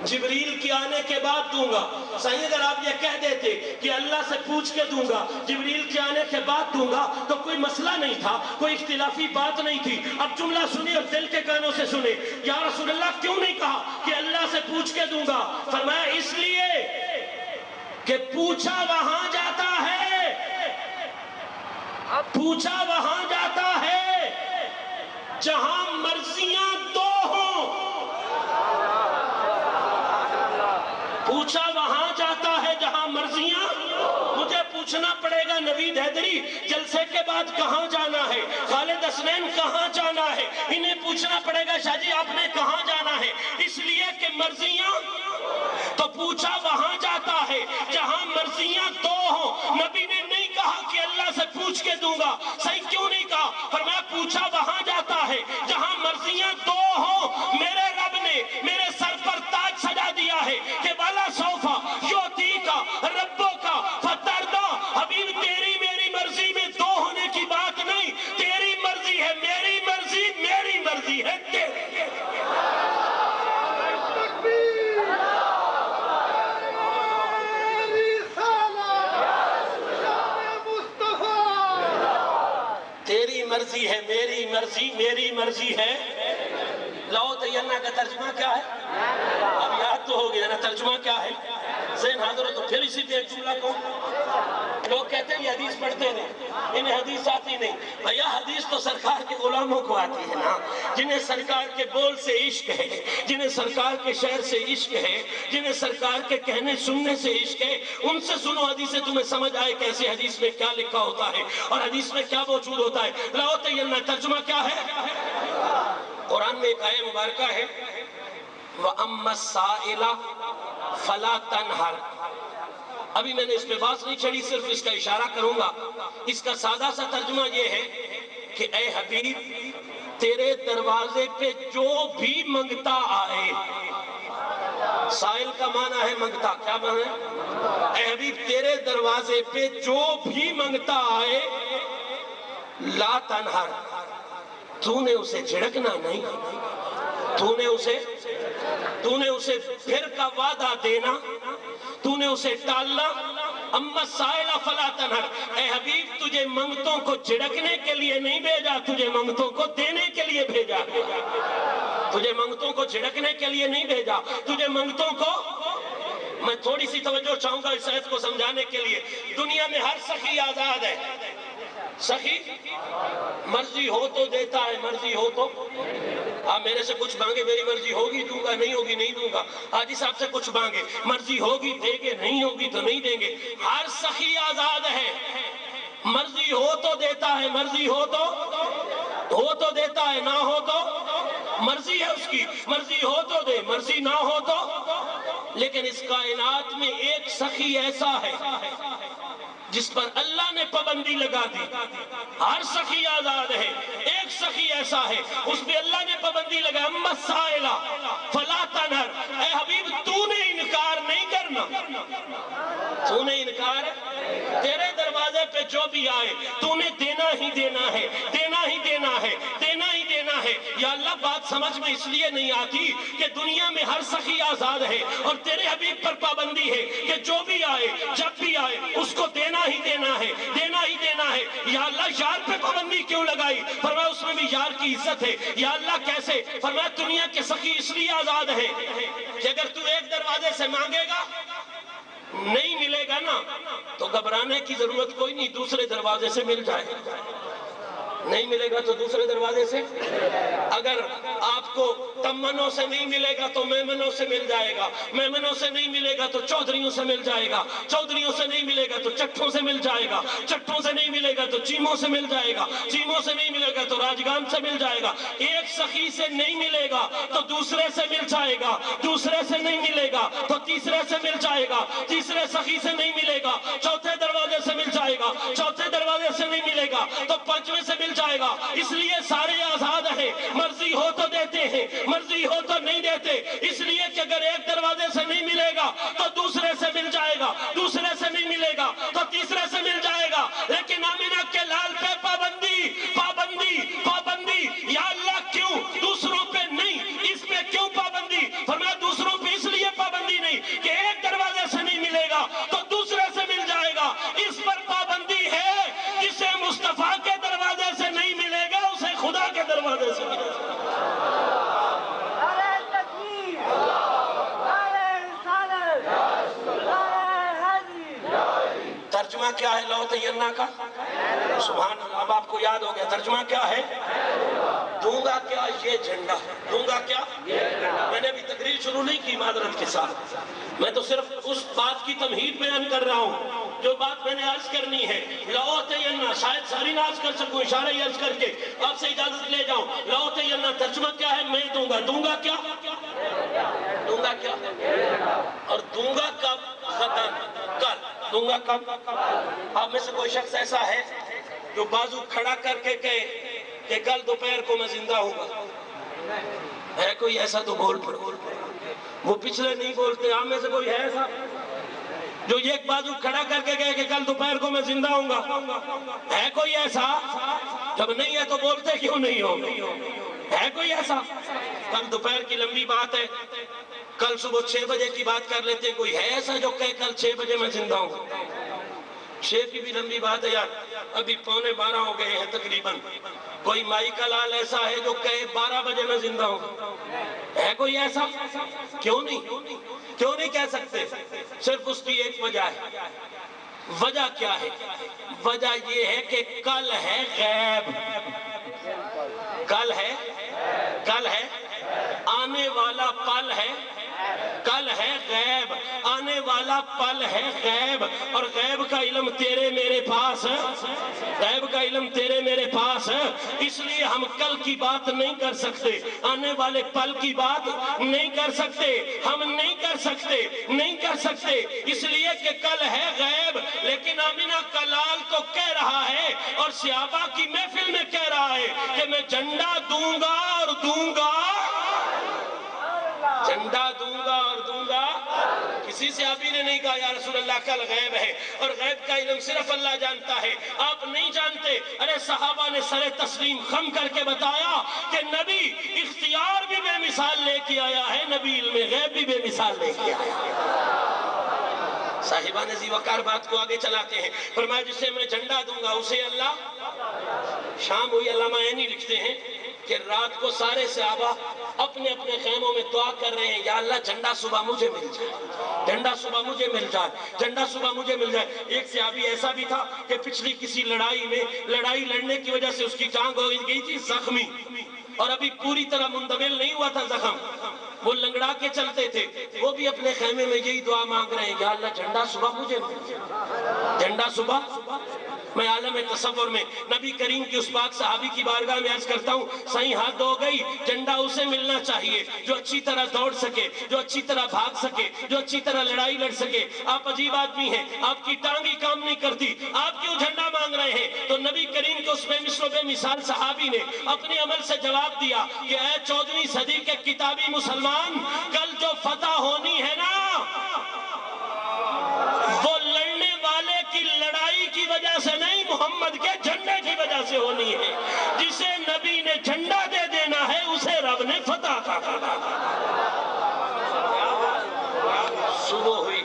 جبریل کے آنے کے بعد دوں گا. صحیح اگر آپ یہ کہہ دیتے کہ اللہ سے پوچھ کے دوں گا جبریل کے آنے کے بعد دوں گا تو کوئی مسئلہ نہیں تھا, کوئی اختلافی بات نہیں تھی. اب جملہ سنی اور دل کے کانوں سے سنے. یا رسول اللہ کیوں نہیں کہا کہ اللہ سے پوچھ کے دوں گا؟ فرمایا اس لیے کہ پوچھا وہاں جاتا ہے, پوچھا وہاں جاتا ہے جہاں مرضیاں دو ہوں. پوچھا وہاں جاتا ہے جہاں مرضیاں. مجھے پوچھنا پڑے گا نوید حیدری جلسے کے بعد کہاں جانا ہے, خالد حسنین کہاں جانا ہے, انہیں پوچھنا پڑے گا شاہ جی آپ نے کہاں جانا ہے, اس لیے کہ مرضیاں. تو پوچھا وہاں جاتا ہے جہاں مرضیاں دو ہوں. نبی نے نہیں کہا کہ اللہ سے پوچھ کے دوں گا. صحیح کیوں نہیں کہا؟ فرمایا پوچھا وہاں جاتا ہے جہاں مرضیاں دو ہوں. میرے رب نے میرے سر پر تاج سجا دیا ہے کہ والا صوفہ یوتی کا ربوں کا فتردہ. حبیب تیری میری مرضی میں دو ہونے کی بات نہیں, تیری مرضی ہے میری مرضی, میری مرضی ہے تیری. تیری مرضی ہے میری مرضی, میری مرضی ہے. لو تینا کا ترجمہ کیا ہے؟ اب یاد تو ہو گیا نا ترجمہ کیا ہے. ذہن حاضر ہو تو پھر اسی پہ ایک جملہ کہوں. لوگ کہتے ہیں یہ حدیث پڑھتے نہیں, انہیں حدیث آتی نہیں. بھیا حدیث تو سرکار کے غلاموں کو آتی ہے نا, جنہیں سرکار کے بول سے عشق ہے, جنہیں سرکار کے شعر سے عشق ہے, جنہیں سرکار کے کہنے سننے سے عشق ہے. ان سے سنو حدیثیں, تمہیں سمجھ آئے کیسے حدیث میں کیا لکھا ہوتا ہے اور حدیث میں کیا موجود ہوتا ہے. لو تینا ترجمہ کیا ہے؟ قرآن میں ایک آیت مبارکہ ہے وَأَمَّا السَّائِلَ فَلَا تَنْهَرْ. ابھی میں نے اس پہ بات نہیں چھڑی, صرف اس کا اشارہ کروں گا. اس کا سادہ سا ترجمہ یہ ہے کہ اے حبیب تیرے دروازے پہ جو بھی منگتا آئے. سائل کا معنی ہے منگتا. کیا معنی ہے؟ اے حبیب تیرے دروازے پہ جو بھی منگتا آئے لا تنہر, تو نے اسے جھڑکنا نہیں, تو نے اسے پھر کا وعدہ دینا, تو نے اسے ٹالنا. اما السائل فلا تنہر. اے حبیب تجھے منگتوں کو جھڑکنے کے لیے نہیں بھیجا, تجھے منگتوں کو دینے کے لیے بھیجا. تجھے منگتوں کو جھڑکنے کے لیے نہیں بھیجا, تجھے منگتوں کو. میں تھوڑی سی توجہ چاہوں گا اس آیت کو سمجھانے کے لیے. دنیا میں ہر سخی آزاد ہے. سخی مرضی ہو تو دیتا ہے, مرضی ہو تو. آپ میرے سے کچھ مانگے, میری مرضی ہوگی دوں گا, نہیں ہوگی نہیں دوں گا. حاجی صاحب سے کچھ مانگے, مرضی ہوگی دیں گے, نہیں ہوگی تو نہیں دیں گے. ہر سخی آزاد ہے, مرضی ہو تو دیتا ہے, مرضی ہو تو دیتا ہے, نہ ہو تو مرضی ہے اس کی, مرضی ہو تو دے, مرضی نہ ہو تو. لیکن اس کائنات میں ایک سخی ایسا ہے جس پر اللہ نے پابندی لگا دی. ہر سخی آزاد ہے, ایک سخی ایسا ہے اس پہ اللہ نے پابندی لگا. اما السائل فلا تنہر. اے حبیب تو نے انکار نہیں کرنا, تو نے انکار, تیرے دروازے پہ جو بھی آئے تو نے دینا ہی دینا ہے, دینا ہی دینا ہے, دینا ہی دینا ہے. یا اللہ بات سمجھ میں اس لیے نہیں آتی کہ دنیا میں ہر سخی آزاد ہے اور تیرے حبیب پر پابندی ہے کہ جو بھی آئے جب بھی آئے اس کو دینا ہی دینا ہے, دینا ہی دینا ہے. یا اللہ یار پہ پابندی کیوں لگائی؟ فرمایا اس میں بھی یار کی عزت ہے. یا اللہ کیسے؟ فرمایا دنیا کے سخی اس لیے آزاد ہیں کہ اگر تو ایک دروازے سے مانگے گا نہیں ملے گا نا تو گھبرانے کی ضرورت کوئی نہیں, دوسرے دروازے سے مل جائے. نہیں ملے گا تو دوسرے دروازے سے. اگر آپ کو تمنوں سے نہیں ملے گا تو میمنوں سے مل جائے گا, میمنوں سے نہیں ملے گا تو چودھریوں سے مل جائے گا, چودھریوں سے نہیں ملے گا تو چٹھوں سے مل جائے گا, چٹھوں سے نہیں ملے گا تو چیموں سے مل جائے گا, چیموں سے نہیں ملے گا تو راجگان سے مل جائے گا. ایک سخی سے نہیں ملے گا تو دوسرے سے مل جائے گا, دوسرے سے نہیں ملے گا تو تیسرے سے مل جائے گا, تیسرے سخی سے نہیں ملے گا چوتھے دروازے سے مل جائے گا, چوتھے دروازے سے نہیں ملے گا تو پانچویں سے مل جائے گا. اس لیے سارے آزاد ہیں, مرضی ہو تو دیتے ہیں, مرضی ہو تو نہیں دیتے. اس لیے کہ اگر ایک دروازے سے نہیں ملے گا تو دوسرے سے مل جائے گا, دوسرے سے نہیں ملے گا تو تیسرے سے مل جائے گا. لیکن آمینہ کے لال پہ پابندی, پابندی, پابندی. یا اللہ کیوں دوسروں پہ نہیں, اس پہ کیوں پابندی؟ فرمایا دوسروں پہ اس لیے پابندی نہیں کہ ایک دروازے سے نہیں ملے گا تو دوسرے سے مل جائے گا. اس پر پابندی ہے جسے مصطفیٰ کے دروازے سے نہیں ملے گا اسے خدا کے دروازے سے ملے گا. ترجمہ کیا ہے لو تینا کا؟ سبحان اللہ. اب آپ کو یاد ہو گیا ترجمہ کیا ہے. دوں گا کیا یہ جھنڈا, دوں گا کیا. میں نے ابھی تقریر شروع نہیں کی معذرت کے ساتھ, میں تو صرف اس بات کی تمہید بیان کر رہا ہوں جو بات میں نے عرض کرنی ہے. لو تینا شاید ساری نہ عرض کر سکوں, اشارہ ہی عرض کر کے آپ سے اجازت لے جاؤں. لو تینا ترجمہ کیا ہے؟ میں دوں گا. دوں گا کیا, دوں گا کیا, اور دوں گا کب؟ غدن, کل. دوں گا کب؟ آپ میں سے کوئی شخص ایسا ہے جو بازو کھڑا کر کے کہے کہ کل دوپہر کو میں زندہ ہوں گا؟ ہے کوئی ایسا؟ تو بول پڑو. وہ پچھلے نہیں بولتے. آپ میں سے کوئی ہے ایسا جو ایک بازو کھڑا کر کے کہے کہ کل دوپہر کو میں زندہ ہوں گا؟ ہے کوئی ایسا؟ جب نہیں ہے تو بولتے کیوں نہیں ہو؟ ہے کوئی ایسا؟ کل دوپہر کی لمبی بات ہے, کل صبح 6 بجے کی بات کر لیتے ہیں. کوئی ہے ایسا جو کہے کل 6 بجے میں زندہ ہوں؟ 6 کی بھی لمبی بات ہے یار, ابھی 11:15 ہو گئے ہیں تقریباً. کوئی مائی کا لال ایسا ہے جو کہے 12 بجے میں زندہ ہوں؟ ہے کوئی ایسا؟ کیوں نہیں, کیوں نہیں کہہ سکتے؟ صرف اس کی ایک وجہ ہے. وجہ کیا ہے؟ وجہ یہ ہے کہ کل ہے غیب. کل ہے, کل ہے آنے والا پل ہے, کل ہے غیب, آنے والا پل ہے غیب. اور غیب کا علم تیرے میرے پاس ہے, غیب کا علم تیرے میرے پاس ہے. اس لیے ہم کل کی بات نہیں کر سکتے, آنے والے پل کی بات نہیں کر سکتے, ہم نہیں کر سکتے, نہیں کر سکتے. اس لیے کہ کل ہے غیب. لیکن آمینہ کا لال تو کہہ رہا ہے اور صحابہ کی محفل میں کہہ رہا ہے کہ میں جھنڈا دوں گا اور دوں گا, جھنڈا دوں گا اور دوں گا. کسی صحابی نے نہیں کہا یا رسول اللہ کل غیب ہے, اور غیب کا علم صرف اللہ جانتا ہے, آپ نہیں جانتے. ارے صحابہ نے سر تسلیم خم کر کے بتایا کہ نبی اختیار بھی بے مثال لے کے آیا ہے, نبی علم غیب بھی بے مثال لے کے آیا ہے. صاحبان ذی وقار بات کو آگے چلاتے ہیں. فرمایا جسے میں جھنڈا دوں گا اسے اللہ. شام ہوئی, علامہ عینی لکھتے ہیں کہ رات کو سارے صحابہ اپنے اپنے خیموں میں دعا کر رہے ہیں, یا اللہ جھنڈا صبح مجھے مل جائے, جھنڈا صبح مجھے مل جائے, جھنڈا صبح مجھے مل جائے. ایک صحابی ایسا بھی تھا کہ پچھلی کسی لڑائی میں, لڑائی لڑنے کی وجہ سے اس کی ٹانگ ہو گئی تھی زخمی, اور ابھی پوری طرح مندمل نہیں ہوا تھا زخم, وہ لنگڑا کے چلتے تھے. وہ بھی اپنے خیمے میں یہی دعا مانگ رہے ہیں, یا اللہ جھنڈا صبح مجھے مل جائے, جھنڈا صبح. میں عالم تصور میں نبی کریم کی اس پاک صحابی کی بارگاہ میں عرض کرتا ہوں, صحیح ہاتھ ہو گئی, جھنڈا اسے ملنا چاہیے جو اچھی طرح دوڑ سکے, جو اچھی طرح بھاگ سکے, جو اچھی طرح لڑائی لڑ سکے. آپ عجیب آدمی ہیں, آپ کی ٹانگ ہی کام نہیں کرتی, آپ کیوں جھنڈا مانگ رہے ہیں؟ تو نبی کریم کے اس بے مثل و بے مثال صحابی نے اپنے عمل سے جواب دیا کہ اے 14ویں صدی کے کتابی مسلمان, کل جو فتح ہونی ہے نا وہ لڑنے والے کی لڑائی کی وجہ سے نہیں, محمد کے جھنڈے کی وجہ سے ہونی ہے. جسے نبی نے جھنڈا دے دینا ہے اسے رب نے فتح کا کرنا. صبح ہوئی,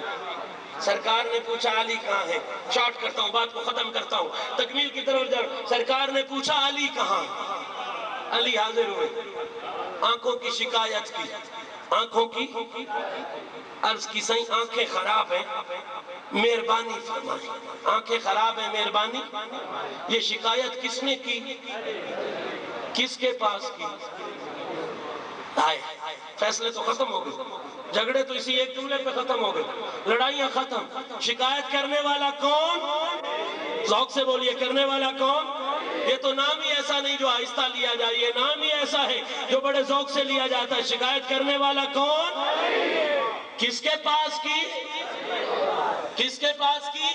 سرکار نے پوچھا علی کہاں ہے. شارٹ کرتا ہوں, بات کو ختم کرتا ہوں, تکمیل کی طرف جا. سرکار نے پوچھا علی کہاں, علی حاضر ہوئے, آنکھوں کی شکایت کی, آنکھوں کی عرض کی, صحیح آنکھیں خراب ہیں, مہربانی فرمائیں۔ آنکھیں خراب ہیں، مہربانی۔ یہ شکایت کس نے کی؟ کس کے پاس کی؟ آئے فیصلے تو ختم ہو گئے، جھگڑے تو اسی ایک جملے پہ ختم ہو گئے، لڑائیاں ختم۔ شکایت کرنے والا کون؟ ذوق سے بولیے، کرنے والا کون؟ یہ تو نام ہی ایسا نہیں جو آہستہ لیا جائے، یہ نام ہی ایسا ہے جو بڑے ذوق سے لیا جاتا ہے۔ شکایت کرنے والا کون؟ کس کے پاس کی؟ کس کے پاس کی؟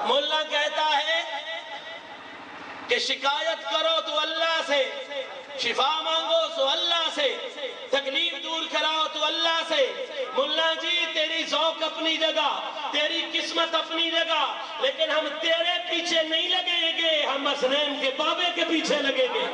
مولا کہتا ہے کہ شکایت کرو تو اللہ سے، شفا مانگو تو اللہ سے، تکلیف دور کراؤ تو اللہ سے۔ مولا جی تیری ذوق اپنی جگہ، تیری قسمت اپنی جگہ، لیکن ہم تیرے پیچھے نہیں لگیں گے، ہم حسنین کے بابے کے پیچھے لگیں گے۔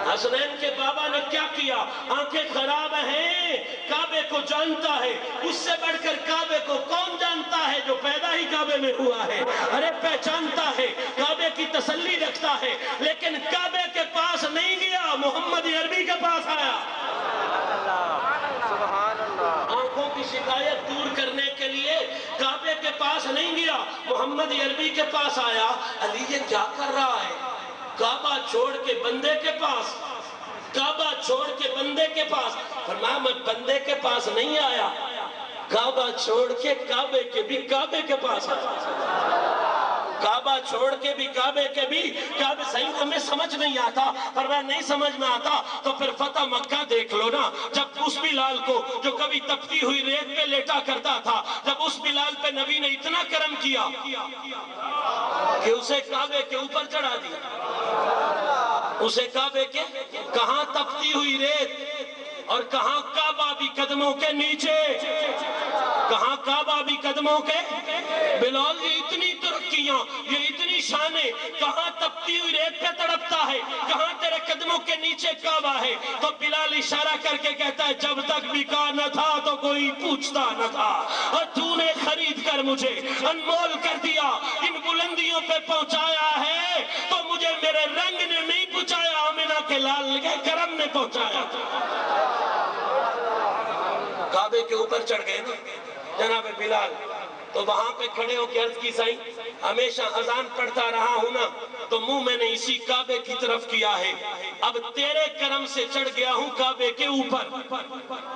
حسنین کے بابا نے کیا کیا؟ آنکھیں خراب ہیں، کعبے کو جانتا ہے، اس سے بڑھ کر کعبے کو کون جانتا ہے جو پیدا ہی کعبے میں ہوا ہے؟ ارے پہچانتا ہے، کعبے کی تسلی رکھتا ہے، لیکن کعبے کے پاس نہیں گیا، محمد عربی کے پاس آیا۔ آنکھوں کی شکایت دور کرنے کے لیے کعبے کے پاس نہیں گیا، محمد عربی کے پاس آیا۔ علی یہ کیا کر رہا ہے؟ کعبہ چھوڑ کے بندے کے پاس، کعبہ چھوڑ کے بندے کے پاس۔ فرمایا میں بندے کے پاس نہیں آیا، کعبہ چھوڑ کے کعبے کے بھی کعبے کے پاس آیا۔ کعبہ چھوڑ کے بھی کعبے کے بھی کعبے۔ صحیح ہمیں سمجھ نہیں آتا، فرمایا نہیں سمجھ میں آتا تو پھر فتح مکہ دیکھ لو نا، جب اس بلال کو جو کبھی تپتی ہوئی ریت پہ لیٹا کرتا تھا، جب اس بلال پہ نبی نے اتنا کرم کیا کہ اسے کعبے کے اوپر چڑھا دیا۔ اسے کعبے کے کہاں تپتی ہوئی ریت اور کہاں کعبہ بھی قدموں کے نیچے، کہاں کعبہ بھی قدموں کے۔ بلال یہ اتنی ترقیاں، یہ اتنی شانیں، کہاں تپتی ہوئی ریت پہ تڑپتا ہے، کہاں تیرے قدموں کے نیچے کعبہ ہے۔ تو بلال اشارہ کر کے کہتا ہے جب تک بکا نہ تھا تو کوئی پوچھتا نہ تھا، اور تو نے خرید کر مجھے انمول کر دیا، ان بلندیوں پہ پہنچایا ہے تو مجھے میرے رنگ نے نہیں پہنچایا، آمنہ کے لال کے کرم نے پہنچایا۔ کعبے کے اوپر چڑھ گئے نا جناب بلال، تو وہاں پہ کھڑے ہو کے عرض کی سائیں ہمیشہ اذان پڑھتا رہا ہوں نا تو منہ میں نے اسی کعبے کی طرف کیا ہے، اب تیرے کرم سے چڑھ گیا ہوں کعبے کے اوپر،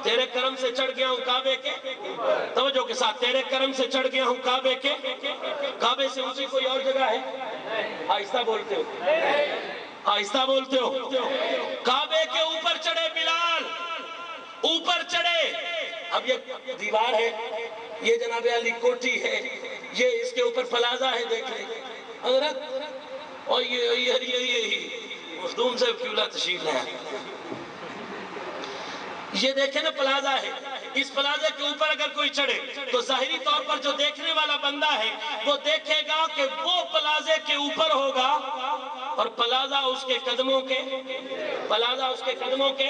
تیرے کرم سے چڑھ گیا ہوں کعبے کے، توجہ کے ساتھ، تیرے کرم سے چڑھ گیا ہوں کعبے کے۔ کعبے سے اونچی کوئی اور جگہ ہے؟ آہستہ بولتے ہو، آہستہ بولتے ہو۔ کعبے کے اوپر چڑھے بلال، اوپر چڑھے، اب یہ دیوار ہے، یہ جناب علی کوٹھی ہے، یہ اس کے اوپر پلازا ہے، دیکھ لیں حضرت، اور یہ مخدوم سے کیولا تشریف ہے، یہ دیکھیں نا پلازا ہے، اس پلازے کے اوپر اگر کوئی چڑھے تو ظاہری طور پر جو دیکھنے والا بندہ ہے وہ دیکھے گا کہ وہ پلازے کے اوپر ہوگا اور پلازا اس کے قدموں کے، پلازا اس کے قدموں کے۔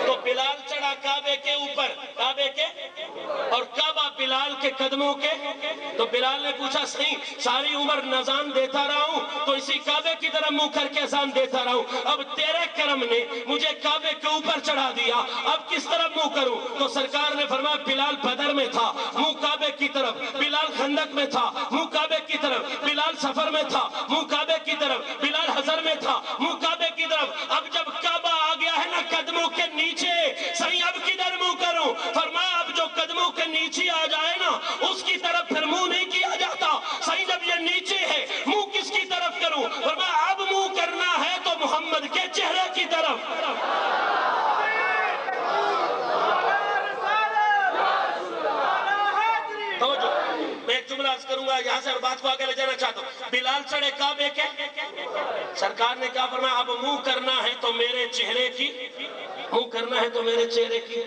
تو بلال چڑھا کعبے کے اوپر، کعبے کے، اور کعبہ بلال کے قدموں کے۔ تو بلال نے پوچھا صحیح ساری عمر نذان دیتا رہا ہوں تو اسی کعبے کی طرف منہ کر کے اذان دیتا رہا ہوں، اب تیرے کرم نے مجھے کعبے کے اوپر چڑھا دیا، اب کس طرف منہ کروں؟ تو سرکار نے فرمایا بلال بدر میں تھا منہ کعبے کی طرف، بلال خندق میں تھا منہ کعبے کی طرف، بلال سفر میں تھا منہ کعبے کی طرف، بلال حضر میں تھا منہ کعبے کی طرف، اب جب کعبہ آ گیا ہے نا قدموں کے نیچے، صحیح اب کدھر منہ کروں؟ فرمایا اب جو قدموں کے نیچے آ جائے نا اس کی طرف پھر منہ نہیں کیا جاتا، صحیح جب یہ نیچے ہے منہ کس کی طرف کروں؟ فرمایا اب منہ کرنا ہے تو محمد کے چہرے کی طرف۔ میں ایک جملہ عرض کروں گا یہاں سے اور بات کو آگے لے جانا چاہتا ہوں۔ بلال چڑھے کعبے کے، سرکار نے کہا فرمایا اب منہ کرنا ہے تو میرے چہرے کی، منہ کرنا ہے تو میرے چہرے کی۔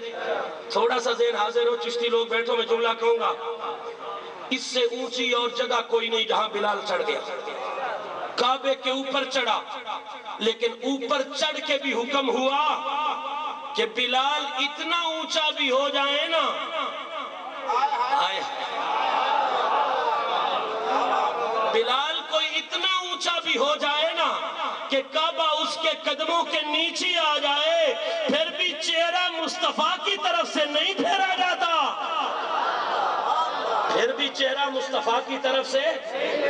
تھوڑا سا ذہن حاضر ہو چشتی لوگ بیٹھو، میں جملہ کہوں گا، اس سے اونچی اور جگہ کوئی نہیں جہاں بلال چڑھ گیا، کعبے کے اوپر چڑھا، لیکن اوپر چڑھ کے بھی حکم ہوا کہ بلال اتنا اونچا بھی ہو جائے نا، بلال کوئی اتنا اونچا بھی ہو جائے نا کہ کعبہ اس کے قدموں کے نیچے آ جائے، پھر بھی چہرہ مصطفیٰ کی طرف سے نہیں پھیرا جاتا۔ چہرہ مصطفیٰ کی طرف سے،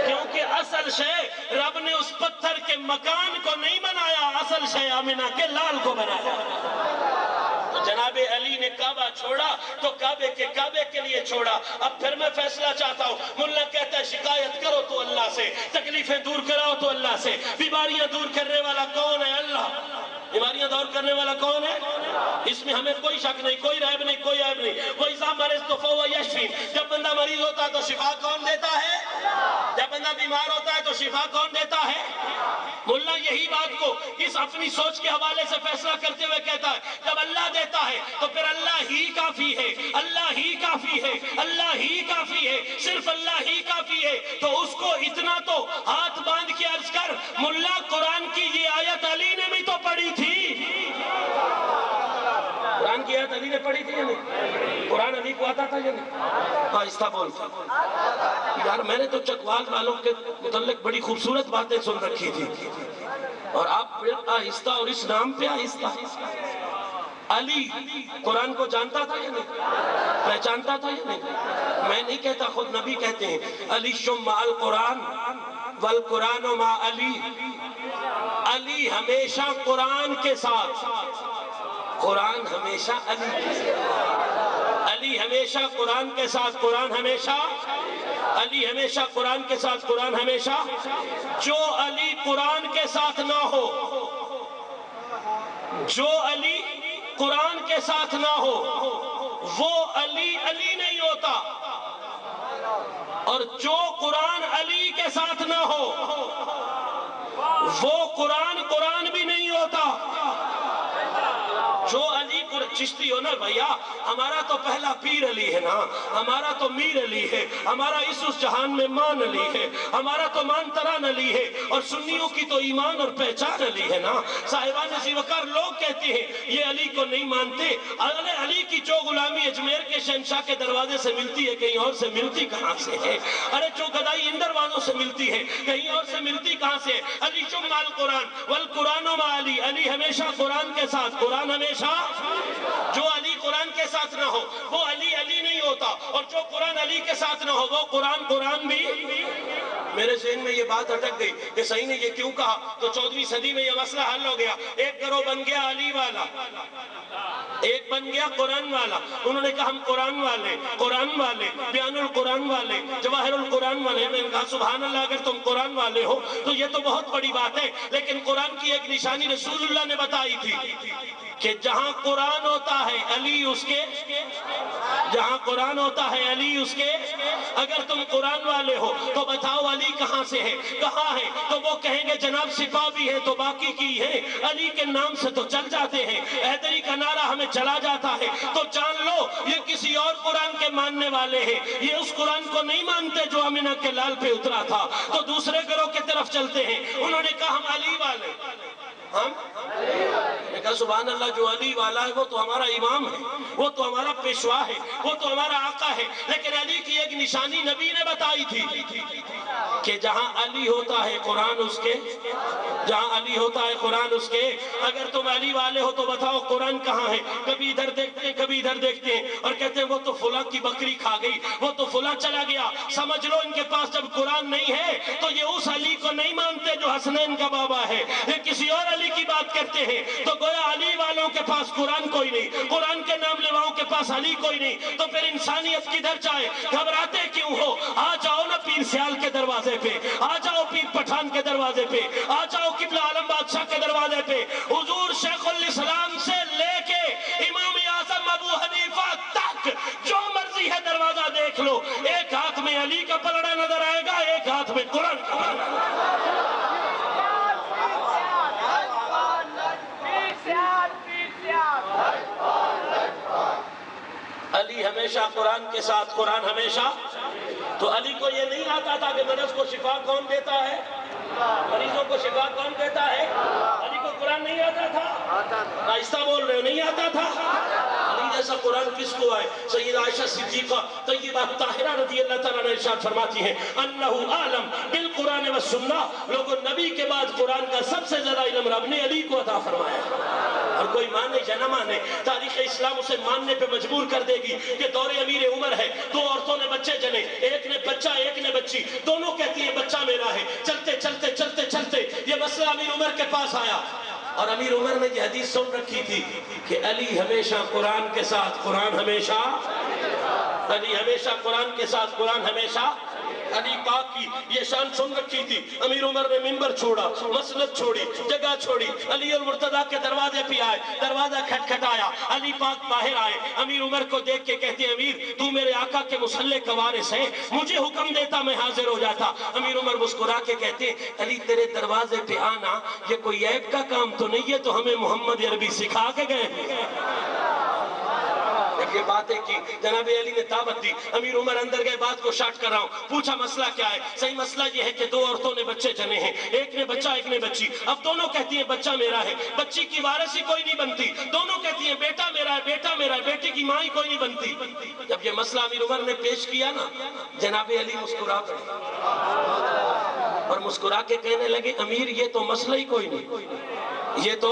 کیونکہ اصل شے رب نے اس پتھر کے مکان کو نہیں بنایا، اصل شے آمنہ کے لال کو بنایا۔ تو جناب علی نے کعبہ چھوڑا تو کعبے کے لیے چھوڑا۔ اب پھر میں فیصلہ چاہتا ہوں، ملا کہتا ہے شکایت کرو تو اللہ سے، تکلیفیں دور کراؤ تو اللہ سے، بیماریاں دور کرنے والا کون ہے؟ اللہ۔ بیماریاں دور کرنے والا کون ہے؟ اس میں ہمیں کوئی شک نہیں، کوئی ریب نہیں، کوئی عیب نہیں۔ وَإِذَا مَرِضْتُ فَهُوَ يَشْفِينِ، جب بندہ مریض ہوتا ہے تو شفا کون دیتا ہے؟ جب بندہ بیمار ہوتا ہے تو شفا کون دیتا ہے؟ ملا یہی بات کو اس اپنی سوچ کے حوالے سے فیصلہ کرتے ہوئے کہتا ہے، جب اللہ دیتا ہے تو پھر اللہ ہی کافی ہے، اللہ ہی کافی ہے، اللہ ہی کافی ہے، صرف اللہ ہی کافی ہے۔ تو اس کو اتنا تو ہاتھ باندھ کے عرض کر، ملا قرآن کی یہ آیت علی نے بھی تو پڑھی تھی۔ قرآن کی آیت علی نے پڑھی تھی یا نہیں؟ قرآن علی کو آتا تھا یا نہیں؟ آہستہ بولتا یار، میں نے تو چکوال والوں کے متعلق بڑی خوبصورت باتیں سن رکھی تھی، اور آپ آہستہ، اور اس نام پہ آہستہ۔ علی قرآن کو جانتا تھا یا نہیں؟ پہچانتا تھا یا نہیں؟ میں نہیں کہتا، خود نبی کہتے ہیں علی شم مع القرآن والقرآن مع علی۔ علی ہمیشہ قرآن کے ساتھ، قرآن ہمیشہ علی کے ساتھ، علی ہمیشہ قرآن کے ساتھ، قرآن ہمیشہ علی ہمیشہ قرآن کے ساتھ، قرآن ہمیشہ۔ جو علی قرآن کے ساتھ نہ ہو، جو علی قرآن کے ساتھ نہ ہو، وہ علی علی نہیں ہوتا، اور جو قرآن علی کے ساتھ نہ ہو، وہ قرآن قرآن بھی نہیں ہوتا۔ جو علی چشتی ہو نا بھیا، ہمارا تو پہلا پیر علی ہے نا، ہمارا تو میر علی ہے، ہمارا اس جہان میں مان علی ہے، ہمارا تو مان تران علی ہے، اور سنیوں کی تو ایمان اور پہچان علی ہے نا۔ صاحبان ذوالفقار لوگ کہتے ہیں یہ علی کو نہیں مانتے۔ علی کی جو غلامی اجمیر کے شہنشاہ کے دروازے سے ملتی ہے، کہیں اور سے ملتی کہاں سے ہے؟ ارے جو گدائی اندر والوں سے ملتی ہے، کہیں اور سے ملتی کہاں سے؟ علی شم مع القرآن والقرآن مع علی، علی ہمیشہ قرآن کے ساتھ، قرآن ہمیشہ۔ جو علی قرآن کے ساتھ نہ ہو، وہ علی علی نہیں ہوتا، اور جو قرآن علی کے ساتھ نہ ہو، وہ قرآن قرآن بھی۔ میرے ذہن میں یہ بات اٹک گئی کہ صحیح نے یہ کیوں کہا، تو 14ویں صدی میں یہ مسئلہ حل ہو گیا۔ ایک گروہ بن گیا علی والا، ایک بن گیا قرآن والا۔ انہوں نے کہا ہم قرآن والے، بیان القرآن والے، جواہر القرآن والے۔ میں نے کہا سبحان اللہ، اگر تم قرآن والے ہو تو یہ تو بہت بڑی بات ہے، لیکن قرآن کی ایک نشانی رسول اللہ نے بتائی تھی کہ جہاں قرآن ہوتا ہے علی اس کے، جہاں قرآن ہوتا ہے علی اس کے۔ اگر تم قرآن والے ہو تو بتاؤ علی کہاں سے ہے، کہاں ہے؟ تو وہ کہیں گے جناب سپاہ بھی ہے تو باقی کی ہے، علی کے نام سے تو چل جاتے ہیں، حیدری کا نعرہ ہمیں چلا جاتا ہے۔ تو جان لو یہ کسی اور قرآن کے ماننے والے ہیں، یہ اس قرآن کو نہیں مانتے جو آمنہ کے لال پہ اترا تھا۔ تو دوسرے گروہ کی طرف چلتے ہیں، انہوں نے کہا ہم علی والے، ہم نے کہا سبحان اللہ، جو علی والا ہے وہ تو ہمارا امام ہے، وہ تو ہمارا پیشوا ہے، وہ تو ہمارا آقا ہے۔ لیکن علی کی ایک نشانی نبی نے بتائی تھی کہ جہاں علی ہوتا ہے قرآن اس کے، جہاں علی ہوتا ہے قرآن اس کے۔ اگر تم علی والے ہو تو بتاؤ قرآن کہاں ہے؟ کبھی ادھر دیکھتے ہیں، کبھی ادھر دیکھتے ہیں، اور کہتے ہیں وہ تو فلاں کی بکری کھا گئی، وہ تو فلاں چلا گیا۔ سمجھ لو ان کے پاس جب قرآن نہیں ہے تو یہ اس علی کو نہیں مانتے جو حسنین کا بابا ہے، یہ کسی اور علی کی بات کرتے ہیں۔ تو گویا علی والوں کے پاس قرآن کوئی نہیں، قرآن کے نام لیواؤں کے پاس علی کوئی نہیں، تو پھر انسانیت کدھر جائے؟ گھبراتے کیوں ہو؟ آ جاؤ نا پیر سیال کے دروازے پہ، آ جاؤ پیر پٹھان کے دروازے پہ، آ جاؤ قبلہ عالم بادشاہ کے دروازے پہ۔ حضور شیخ الاسلام سے لے کے امام اعظم ابو حنیفہ تک جو مرضی ہے دروازہ دیکھ لو، ایک ہاتھ میں علی کا پلڑا نظر آئے گا، ایک ہاتھ میں قرآن کا پلڑا۔ علی ہمیشہ قرآن کے ساتھ، قرآن ہمیشہ۔ تو علی کو یہ نہیں آتا تھا کہ مرض کو شفا کون دیتا ہے، مریضوں کو شفا کون دیتا ہے؟ علی کو قرآن نہیں آتا تھا؟ آہستہ بول رہے ہو، نہیں آتا تھا؟ علی ایسا قرآن کس کو آئے؟ سید عائشہ صدیقہ طیبہ طاہرہ رضی اللہ تعالیٰ نے ارشاد فرماتی ہیں انہو عالم بالقرآن والسنہ، لوگوں نبی کے بعد قرآن کا سب سے زیادہ علم رب نے علی کو عطا فرمایا۔ اور کوئی مانے یا نہ مانے، تاریخ اسلام اسے ماننے پہ مجبور کر دے گی کہ دور امیر عمر ہے، دو عورتوں نے بچے جنے، ایک نے بچہ ایک نے بچی، دونوں کہتی ہیں بچہ میرا ہے، چلتے چلتے چلتے چلتے یہ مسئلہ امیر عمر کے پاس آیا، اور امیر عمر نے یہ حدیث سن رکھی تھی کہ علی ہمیشہ قرآن کے ساتھ، قرآن ہمیشہ، علی ہمیشہ قرآن کے ساتھ، قرآن ہمیشہ، علی پاک کی یہ شان سن رکھی تھی۔ امیر عمر نے منبر چھوڑا، مسند چھوڑی، جگہ چھوڑی، علی المرتضیٰ کے دروازے پہ آئے، دروازہ کھٹکھٹایا، علی پاک باہر آئے، امیر عمر کو دیکھ کے کہتے ہیں امیر تو میرے آقا کے مصلح کا وارث ہے، مجھے حکم دیتا میں حاضر ہو جاتا۔ امیر عمر مسکرا کے کہتے ہیں علی تیرے دروازے پہ آنا یہ کوئی عیب کا کام تو نہیں ہے، تو ہمیں محمد عربی سکھا کے گئے۔ یہ باتیں کی، جناب علی نے دعوت دی، امیر عمر اندر گئے، بات کو شارٹ کر رہا ہوں، پوچھا مسئلہ کیا ہے؟ صحیح مسئلہ یہ ہے کہ دو عورتوں نے بچے جنے ہیں، ایک نے بچہ ایک نے بچی، اب دونوں کہتی ہیں بچہ میرا ہے، بچی کی وارثی کوئی نہیں بنتی، دونوں کہتی ہیں بیٹا میرا ہے، بیٹا میرا ہے، بیٹی کی ماں ہی کوئی نہیں بنتی۔ جب یہ مسئلہ امیر عمر نے پیش کیا نا، جناب علی مسکرا پڑے اور مسکرا کے کہنے لگے امیر یہ تو مسئلہ ہی کوئی نہیں، یہ تو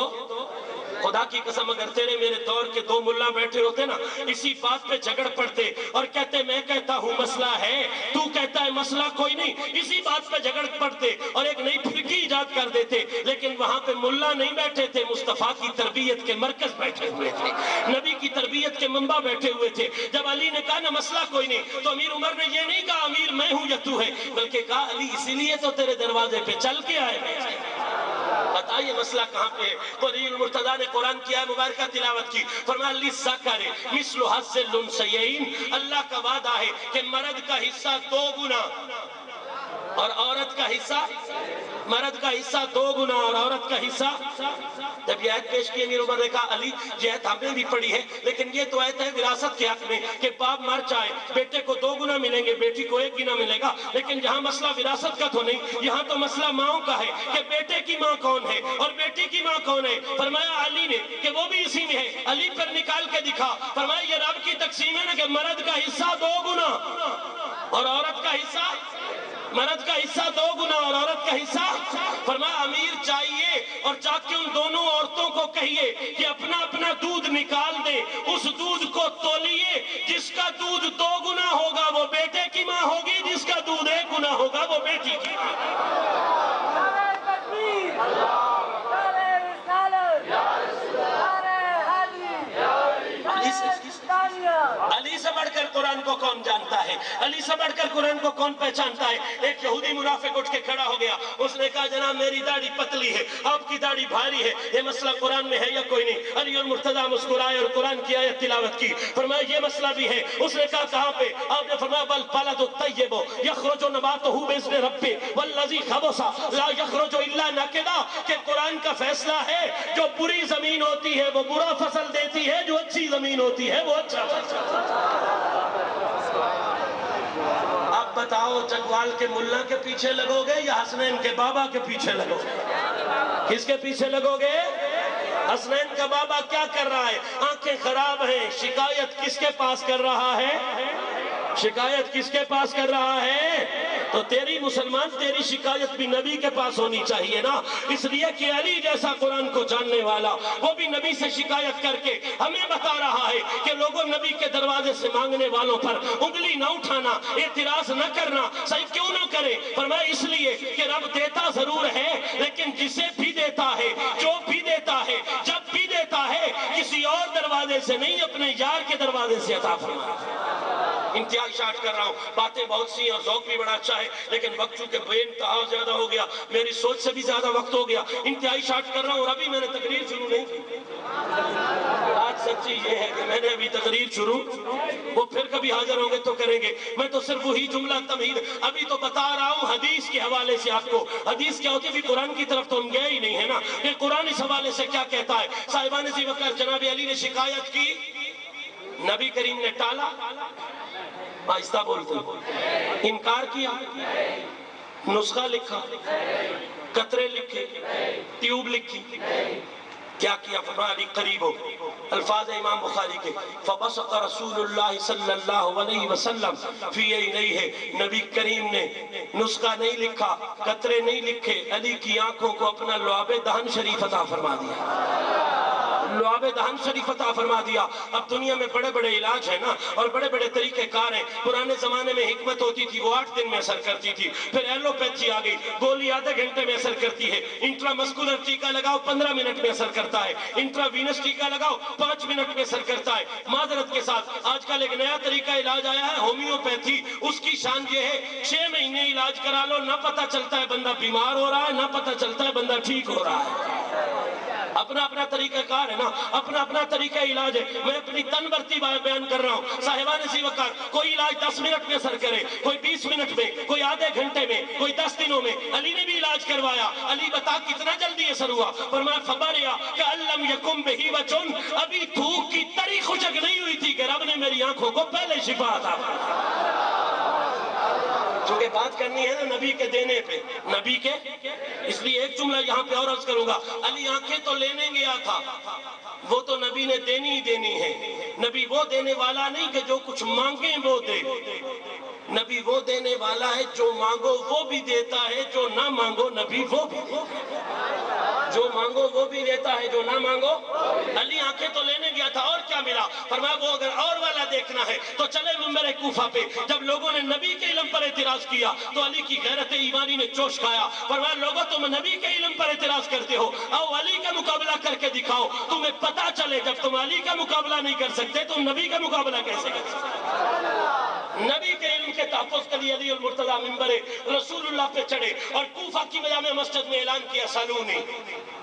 خدا کی قسم اگر تیرے میرے دور کے دو ملا بیٹھے ہوتے نا اسی بات پہ جھگڑ پڑتے اور کہتے میں کہتا ہوں مسئلہ ہے تو کہتا ہے مسئلہ کوئی نہیں، اسی بات پہ جھگڑ پڑتے اور ایک نئی فرقی ایجاد کر دیتے، لیکن وہاں پہ ملا نہیں بیٹھے تھے، مصطفیٰ کی تربیت کے مرکز بیٹھے ہوئے تھے، نبی کی تربیت کے منبع بیٹھے ہوئے تھے۔ جب علی نے کہا نا مسئلہ کوئی نہیں، تو امیر عمر نے یہ نہیں کہا امیر میں ہوں یا تو ہے، بلکہ کہا علی اسی لیے تو تیرے دروازے پہ چل کے آئے ہیں۔ بتائیے مسئلہ کہاں پہ ہے؟ تو علی المرتضیٰ نے قرآن کی آیت مبارکہ تلاوت کی، فرمایا لِلذَّکَرِ مِثْلُ حَظِّ الْأُنثَیَیْنِ، اللہ کا وعدہ ہے کہ مرد کا حصہ 2 گنا اور عورت کا حصہ، مرد کا حصہ 2 گنا اور عورت کا حصہ۔ جب یہ آیت پیش کی امیر عمر نے کہا علی یہ آیت ہم نے بھی پڑھی ہے، لیکن یہ تو آیت ہے وراثت کے حق میں کہ باپ مر جائے بیٹے کو 2 گنا ملیں گے، بیٹی کو 1 گنا ملے گا، لیکن یہاں مسئلہ وراثت کا تو نہیں، یہاں تو مسئلہ ماؤں کا ہے کہ بیٹے کی ماں کون ہے اور بیٹی کی ماں کون ہے۔ فرمایا علی نے کہ وہ بھی اسی میں ہے، علی پر نکال کے دکھا، فرمایا یہ رب کی تقسیم ہے نا کہ مرد کا حصہ 2 گنا اور عورت کا حصہ، مرد کا حصہ 2 گنا اور عورت کا حصہ۔ فرمایا امیر چاہیے اور جا کے ان دونوں عورتوں کو کہیے کہ اپنا اپنا دودھ نکال دے، اس دودھ کو تولیے، جس کا دودھ 2 گنا ہوگا وہ بیٹے کی ماں ہوگی، جس کا دودھ 1 گنا ہوگا وہ بیٹی کی ماں۔ علی سے بڑھ کر قرآن کو کون جانتا ہے؟ علی سے بڑھ کر قرآن کو کون پہچانتا ہے؟ ایک یہودی منافق اٹھ کے کھڑا ہو گیا، اس نے کہا جناب میری داڑھی پتلی ہے، آپ کی داڑھی بھاری ہے، یہ مسئلہ قرآن میں ہے یا کوئی نہیں؟ علی المرتضیٰ مسکرائے اور قرآن کی آیت تلاوت کی، فرمایا یہ مسئلہ بھی ہے۔ اس نے کہا کہاں پہ؟ آپ نے فرمایا بَلْ الطیب یخرج نباتہ بإذن ربہ والذی خبث لا یخرج الا نکدا، کہ قرآن کا فیصلہ ہے جو بری زمین ہوتی ہے وہ برا فصل دیتی ہے، جو اچھی زمین ہوتی ہے وہ اچھا فصل۔ اب بتاؤ جگوال کے ملا کے پیچھے لگو گے یا حسنین کے بابا کے پیچھے لگو گے؟ کس کے پیچھے لگو گے؟ حسنین کا بابا کیا کر رہا ہے؟ آنکھیں خراب ہیں، شکایت کس کے پاس کر رہا ہے؟ شکایت کس کے پاس کر رہا ہے؟ تو تیری مسلمان تیری شکایت بھی نبی کے پاس ہونی چاہیے نا، اس لیے کہ علی جیسا قرآن کو جاننے والا وہ بھی نبی سے شکایت کر کے ہمیں بتا رہا ہے کہ لوگوں نبی کے دروازے سے مانگنے والوں پر انگلی نہ اٹھانا، اعتراض نہ کرنا۔ صحیح کیوں نہ کرے؟ فرمایا اس لیے کہ رب دیتا ضرور ہے لیکن جسے بھی دیتا ہے، جو بھی دیتا ہے، جب بھی دیتا ہے، کسی اور دروازے سے نہیں اپنے یار کے دروازے سے عطا فرماتا۔ انتہائی شارٹ کر رہا ہوں، باتیں بہت سی ہیں اور ذوق بھی بڑا اچھا ہے، لیکن وقت چونکہ بے انتہا زیادہ ہو گیا، میری سوچ سے بھی زیادہ وقت ہو گیا، انتہائی شارٹ کر رہا ہوں اور ابھی میں نے تقریر شروع نہیں کی۔ آج سچی یہ ہے کہ میں نے ابھی تقریر شروع، وہ پھر کبھی حاضر ہوں گے تو کریں گے، میں تو صرف وہی جملہ تمہید ابھی تو بتا رہا ہوں حدیث کے حوالے سے آپ کو۔ حدیث کیا ہوتی ہے؟ بھی قرآن کی طرف تو ہم گئے ہی نہیں ہے نا، کہ قرآن اس حوالے سے کیا کہتا ہے۔ صاحبان ذی وقار جناب علی نے شکایت کی، نبی کریم نے ٹالا، آہستہ بولتے انکار کیا، نسخہ لکھا، قطرے لکھے، ٹیوب لکھی، کیا کیا؟ فرمایا علی قریب ہو، الفاظ امام بخاری کے فبصق رسول اللہ صلی اللہ علیہ وسلم فی عینیہ، نبی کریم نے نسخہ نہیں لکھا، قطرے نہیں لکھے، علی کی آنکھوں کو اپنا لعاب دہن شریف عطا فرما دیا، لعاب دہن شریف عطا فرما دیا۔ اب دنیا میں بڑے بڑے علاج ہیں نا، اور بڑے بڑے طریقہ کار ہیں۔ پرانے زمانے میں حکمت ہوتی تھی، وہ 8 دن میں اثر کرتی تھی، پھر ایلوپیتھی آ گئی، گولی آدھے گھنٹے میں اثر کرتی ہے، انٹرا مسکولر ٹیکا لگاؤ 15 منٹ میں اثر کرتا ہے، انٹرا وینس ٹیکا لگاؤ 5 منٹ میں اثر کرتا ہے۔ معذرت کے ساتھ آج کل ایک نیا طریقہ علاج آیا ہے، ہومیوپیتھی۔ اس کی شان یہ ہے 6 مہینے علاج کرا لو، نہ پتہ چلتا ہے بندہ بیمار ہو رہا ہے، نہ پتہ چلتا ہے بندہ ٹھیک ہو رہا ہے۔ اپنا اپنا طریقہ کار ہے نا، اپنا اپنا طریقہ علاج ہے۔ میں اپنی تن برتی بیان کر رہا ہوں۔ صاحبان ذی وقار، کوئی علاج 10 منٹ میں اثر کرے، کوئی 20 منٹ میں، کوئی آدھے گھنٹے میں، کوئی 10 دنوں میں۔ علی نے بھی علاج کروایا، علی بتا کتنا جلدی اثر ہوا؟ فرمایا فبریا کأن لم یکن بہ وجن، ابھی تھوک کی تری خشک نہیں ہوئی تھی کہ رب نے میری آنکھوں کو پہلے شفا عطا فرمایا۔ چونکہ بات کرنی ہے نا نبی کے دینے پہ، نبی کے، اس لیے ایک جملہ یہاں پہ اور عرض کروں گا۔ علی آنکھیں تو لینے گیا تھا، وہ تو نبی نے دینی ہی دینی ہے۔ نبی وہ دینے والا نہیں کہ جو کچھ مانگیں وہ دے، نبی وہ دینے والا ہے جو مانگو وہ بھی دیتا ہے، جو نہ مانگو نبی وہ بھی دیتا ہے، جو مانگو وہ بھی دیتا ہے، جو نہ مانگو۔ علی آنکھیں تو لینے گیا تھا، اور کیا ملا؟ فرمایا وہ اگر اور والا دیکھنا ہے تو چلے منبر کوفہ پہ۔ جب لوگوں نے نبی کے علم پر اعتراض کیا تو علی کی غیرت ایمانی نے جوش کھایا۔ فرمایا لوگوں تم نبی کے علم پر اعتراض کرتے ہو، آؤ علی کا مقابلہ کر کے دکھاؤ، تمہیں پتا چلے جب تم علی کا مقابلہ نہیں کر سکتے تم نبی کا مقابلہ کیسے کر سکتے؟ نبی کے علم کے تحفظ کے لیے علی المرتضیٰ منبر رسول اللہ پہ چڑھے اور کوفہ کی جامع مسجد میں اعلان کیا سالونی،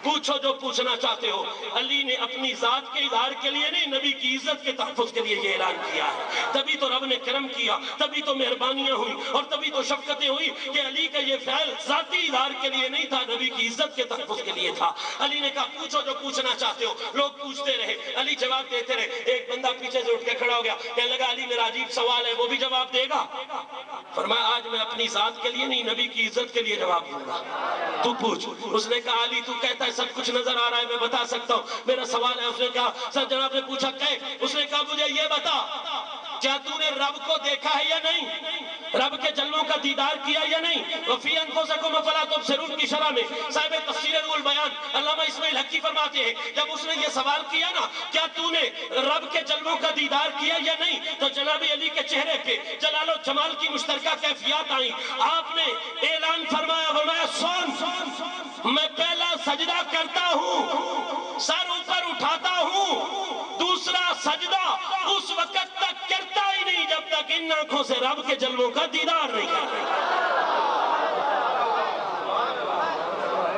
پوچھو جو پوچھنا چاہتے ہو۔ علی نے اپنی ذات کے اظہار کے لیے نہیں، نبی کی عزت کے تحفظ کے لیے یہ اعلان کیا ہے۔ تبھی تو رب نے کرم کیا، تبھی تو مہربانیاں ہوئی، اور تبھی تو شفقتیں ہوئی کہ علی کا یہ فعل ذاتی اظہار کے لیے نہیں تھا، نبی کی عزت کے تحفظ کے لیے تھا۔ علی نے کہا پوچھو جو پوچھنا چاہتے ہو۔ لوگ پوچھتے رہے، علی جواب دیتے رہے۔ ایک بندہ پیچھے سے اٹھ کے کھڑا ہو گیا، کہنے لگا علی میرا عجیب سوال ہے، وہ بھی جواب دے گا؟ فرمایا آج میں اپنی ذات کے لیے نہیں، نبی کی عزت کے لیے جواب دوں گا، تو پوچھ۔ اس نے کہا علی تو کہتا ہے سب کچھ نظر آ رہا ہے، میں بتا سکتا ہوں، میرا سوال ہے۔ اس نے کہا سر جناب نے پوچھا کہ، اس نے کہا مجھے یہ بتا کیا تو نے رب کو دیکھا ہے یا نہیں، رب کے جلووں کا دیدار کیا یا نہیں؟ وفی انفسکم افلا تبصرون کی شرح میں صاحب تفسیر روح البیان علامہ اسماعیل حقی فرماتے ہیں جب اس نے یہ سوال کیا نا کیا تو نے رب کے جلووں کا دیدار کیا یا نہیں، تو جناب علی کے چہرے پہ جلال و جمال کی مشترکہ کیفیات آئیں۔ آپ نے اعلان فرمایا سن، میں پہلا سجدہ کرتا ہوں، سر اوپر اٹھاتا ہوں، دوسرا سجدہ اس وقت تک کرتا ہی نہیں جب تک ان آنکھوں سے رب کے جلووں کا دیدار نہیں کرتا۔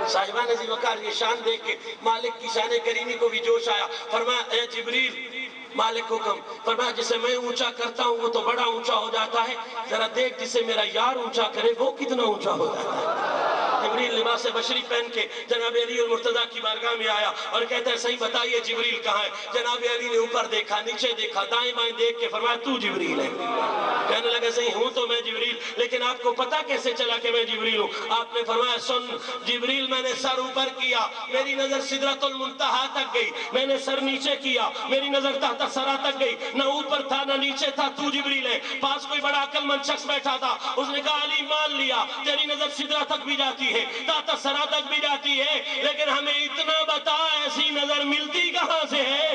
صاحبان ذی وقار یہ شان دیکھ کے مالک کی شان کریمی کو بھی جوش آیا۔ فرمایا اے جبریل، مالک حکم، فرمایا جسے میں اونچا کرتا ہوں وہ تو بڑا اونچا ہو جاتا ہے، ذرا دیکھ جسے میرا یار اونچا کرے وہ کتنا اونچا ہو جاتا ہے۔ جبریل لباس بشری پہن کے جناب علی المرتضیٰ کی بارگاہ میں آیا اور کہتا ہے صحیح بتائیے جبریل کہاں ہے؟ جناب علی نے اوپر دیکھا، نیچے دیکھا، دائیں بائیں دیکھ کے فرمایا تو جبریل ہے۔ کہنے لگا صحیح ہوں تو میں جبریل، لیکن آپ کو پتا کیسے چلا کہ میں جبریل ہوں؟ آپ نے فرمایا سن جبریل، میں نے سر اوپر کیا، میری نظر سدرۃ المنتہا تک گئی، میں نے سر نیچے کیا، میری نظر تحت سرا تک گئی، نہ اوپر تھا نہ نیچے تھا، تو جبریل ہے۔ پاس کوئی بڑا عقل مند شخص بیٹھا تھا، اس نے کہا علی مان لیا تیری نظر سدرہ تک بھی جاتی ہے، تحت سرا تک بھی جاتی ہے، لیکن ہمیں اتنا بتا ایسی نظر ملتی کہاں سے ہے؟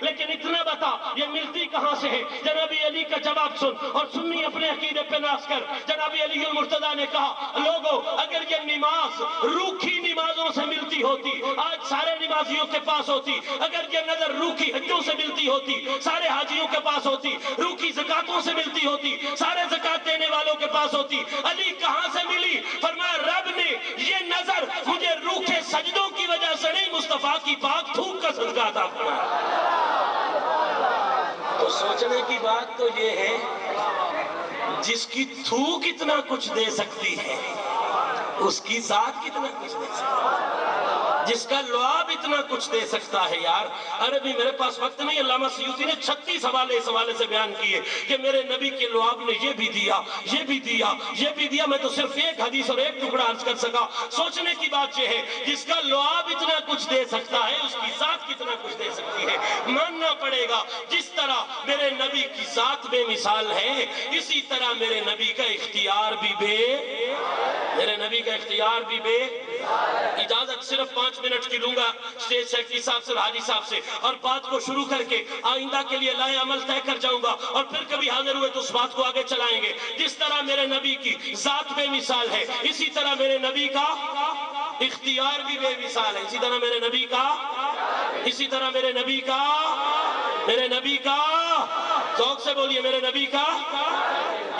لیکن اتنا بتا یہ ملتی کہاں سے ہے؟ جناب علی کا جواب سن اور سنی اپنے عقیدے پہ ناز کر۔ جناب علی المرتضیٰ نے کہا لوگوں اگر یہ نماز روکھی نمازوں سے ملتی ہوتی آج سارے نمازیوں کے پاس ہوتی، اگر یہ نظر روکھی حجوں سے ملتی ہوتی سارے حاجیوں کے پاس ہوتی، روکھی زکاتوں سے ملتی ہوتی سارے زکات دینے والوں کے پاس ہوتی، علی کہاں سے ملی؟ فرمایا رب نے یہ نظر مجھے روکھے سجدوں کی وجہ سے نہیں، مصطفیٰ کی پاک تھوک کا صدقہ عطا فرمایا۔ تو سوچنے کی بات تو یہ ہے جس کی تھوک اتنا کچھ دے سکتی ہے اس کی ذات کتنا کچھ دے سکتی ہے۔ جس کا لعاب اتنا کچھ دے سکتا ہے یار. ارے بھی میرے پاس وقت نہیں. علامہ سیوطی نے 36 حوالے اس حوالے سے بیان کیے کہ میرے نبی کے لعاب نے یہ بھی دیا، یہ بھی دیا، یہ بھی دیا. میں تو صرف ایک حدیث اور ایک ٹکڑا عرض کر سکا. سوچنے کی بات یہ ہے جس کا لعاب اتنا کچھ دے سکتا ہے اس کی ذات کتنا کچھ دے سکتی ہے. ماننا پڑے گا جس طرح میرے نبی کی ذات بے مثال ہے اسی طرح میرے نبی کا اختیار بھی میرے نبی کا اختیار بھی اجازت صرف 5 منٹ کی لوں گا اسٹیج سیکرٹری صاحب سے اور حاجی صاحب سے، اور بات کو شروع کر کے آئندہ کے لیے لائے عمل طے کر جاؤں گا، اور پھر کبھی حاضر ہوئے تو اس بات کو آگے چلائیں گے. جس طرح میرے نبی کی ذات بے مثال ہے اسی طرح میرے نبی کا اختیار بھی بے مثال ہے. اسی طرح میرے نبی کا ذوق سے بولیے میرے نبی کا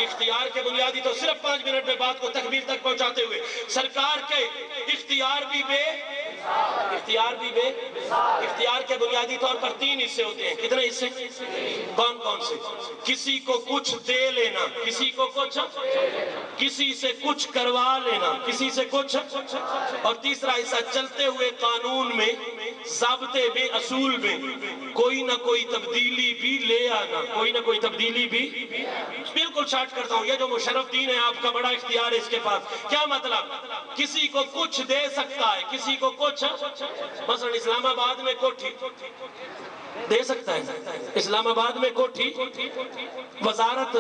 اختیار کے بنیادی تو صرف 5 منٹ میں بات کو تکمیل تک پہنچاتے ہوئے سرکار کے اختیار کے بنیادی طور پر 3 حصے ہوتے ہیں. کتنے حصے؟ کون کون سے؟ کسی کو کچھ دے لینا، کسی سے کچھ کروا لینا، کسی سے کچھ، اور تیسرا حصہ چلتے ہوئے قانون میں، ضابطے میں، اصول میں کوئی نہ کوئی تبدیلی بھی لے آنا، کوئی نہ کوئی تبدیلی بھی. بالکل شارٹ کرتا ہوں. یہ جو مشرف دین ہے آپ کا بڑا اختیار ہے اس کے پاس. کیا مطلب؟ کسی کو کچھ دے سکتا ہے، کسی کو کچھ. مثلا اسلام آباد میں کوٹھی دے سکتا ہے، اسلام آباد میں کوٹھی، وزارت،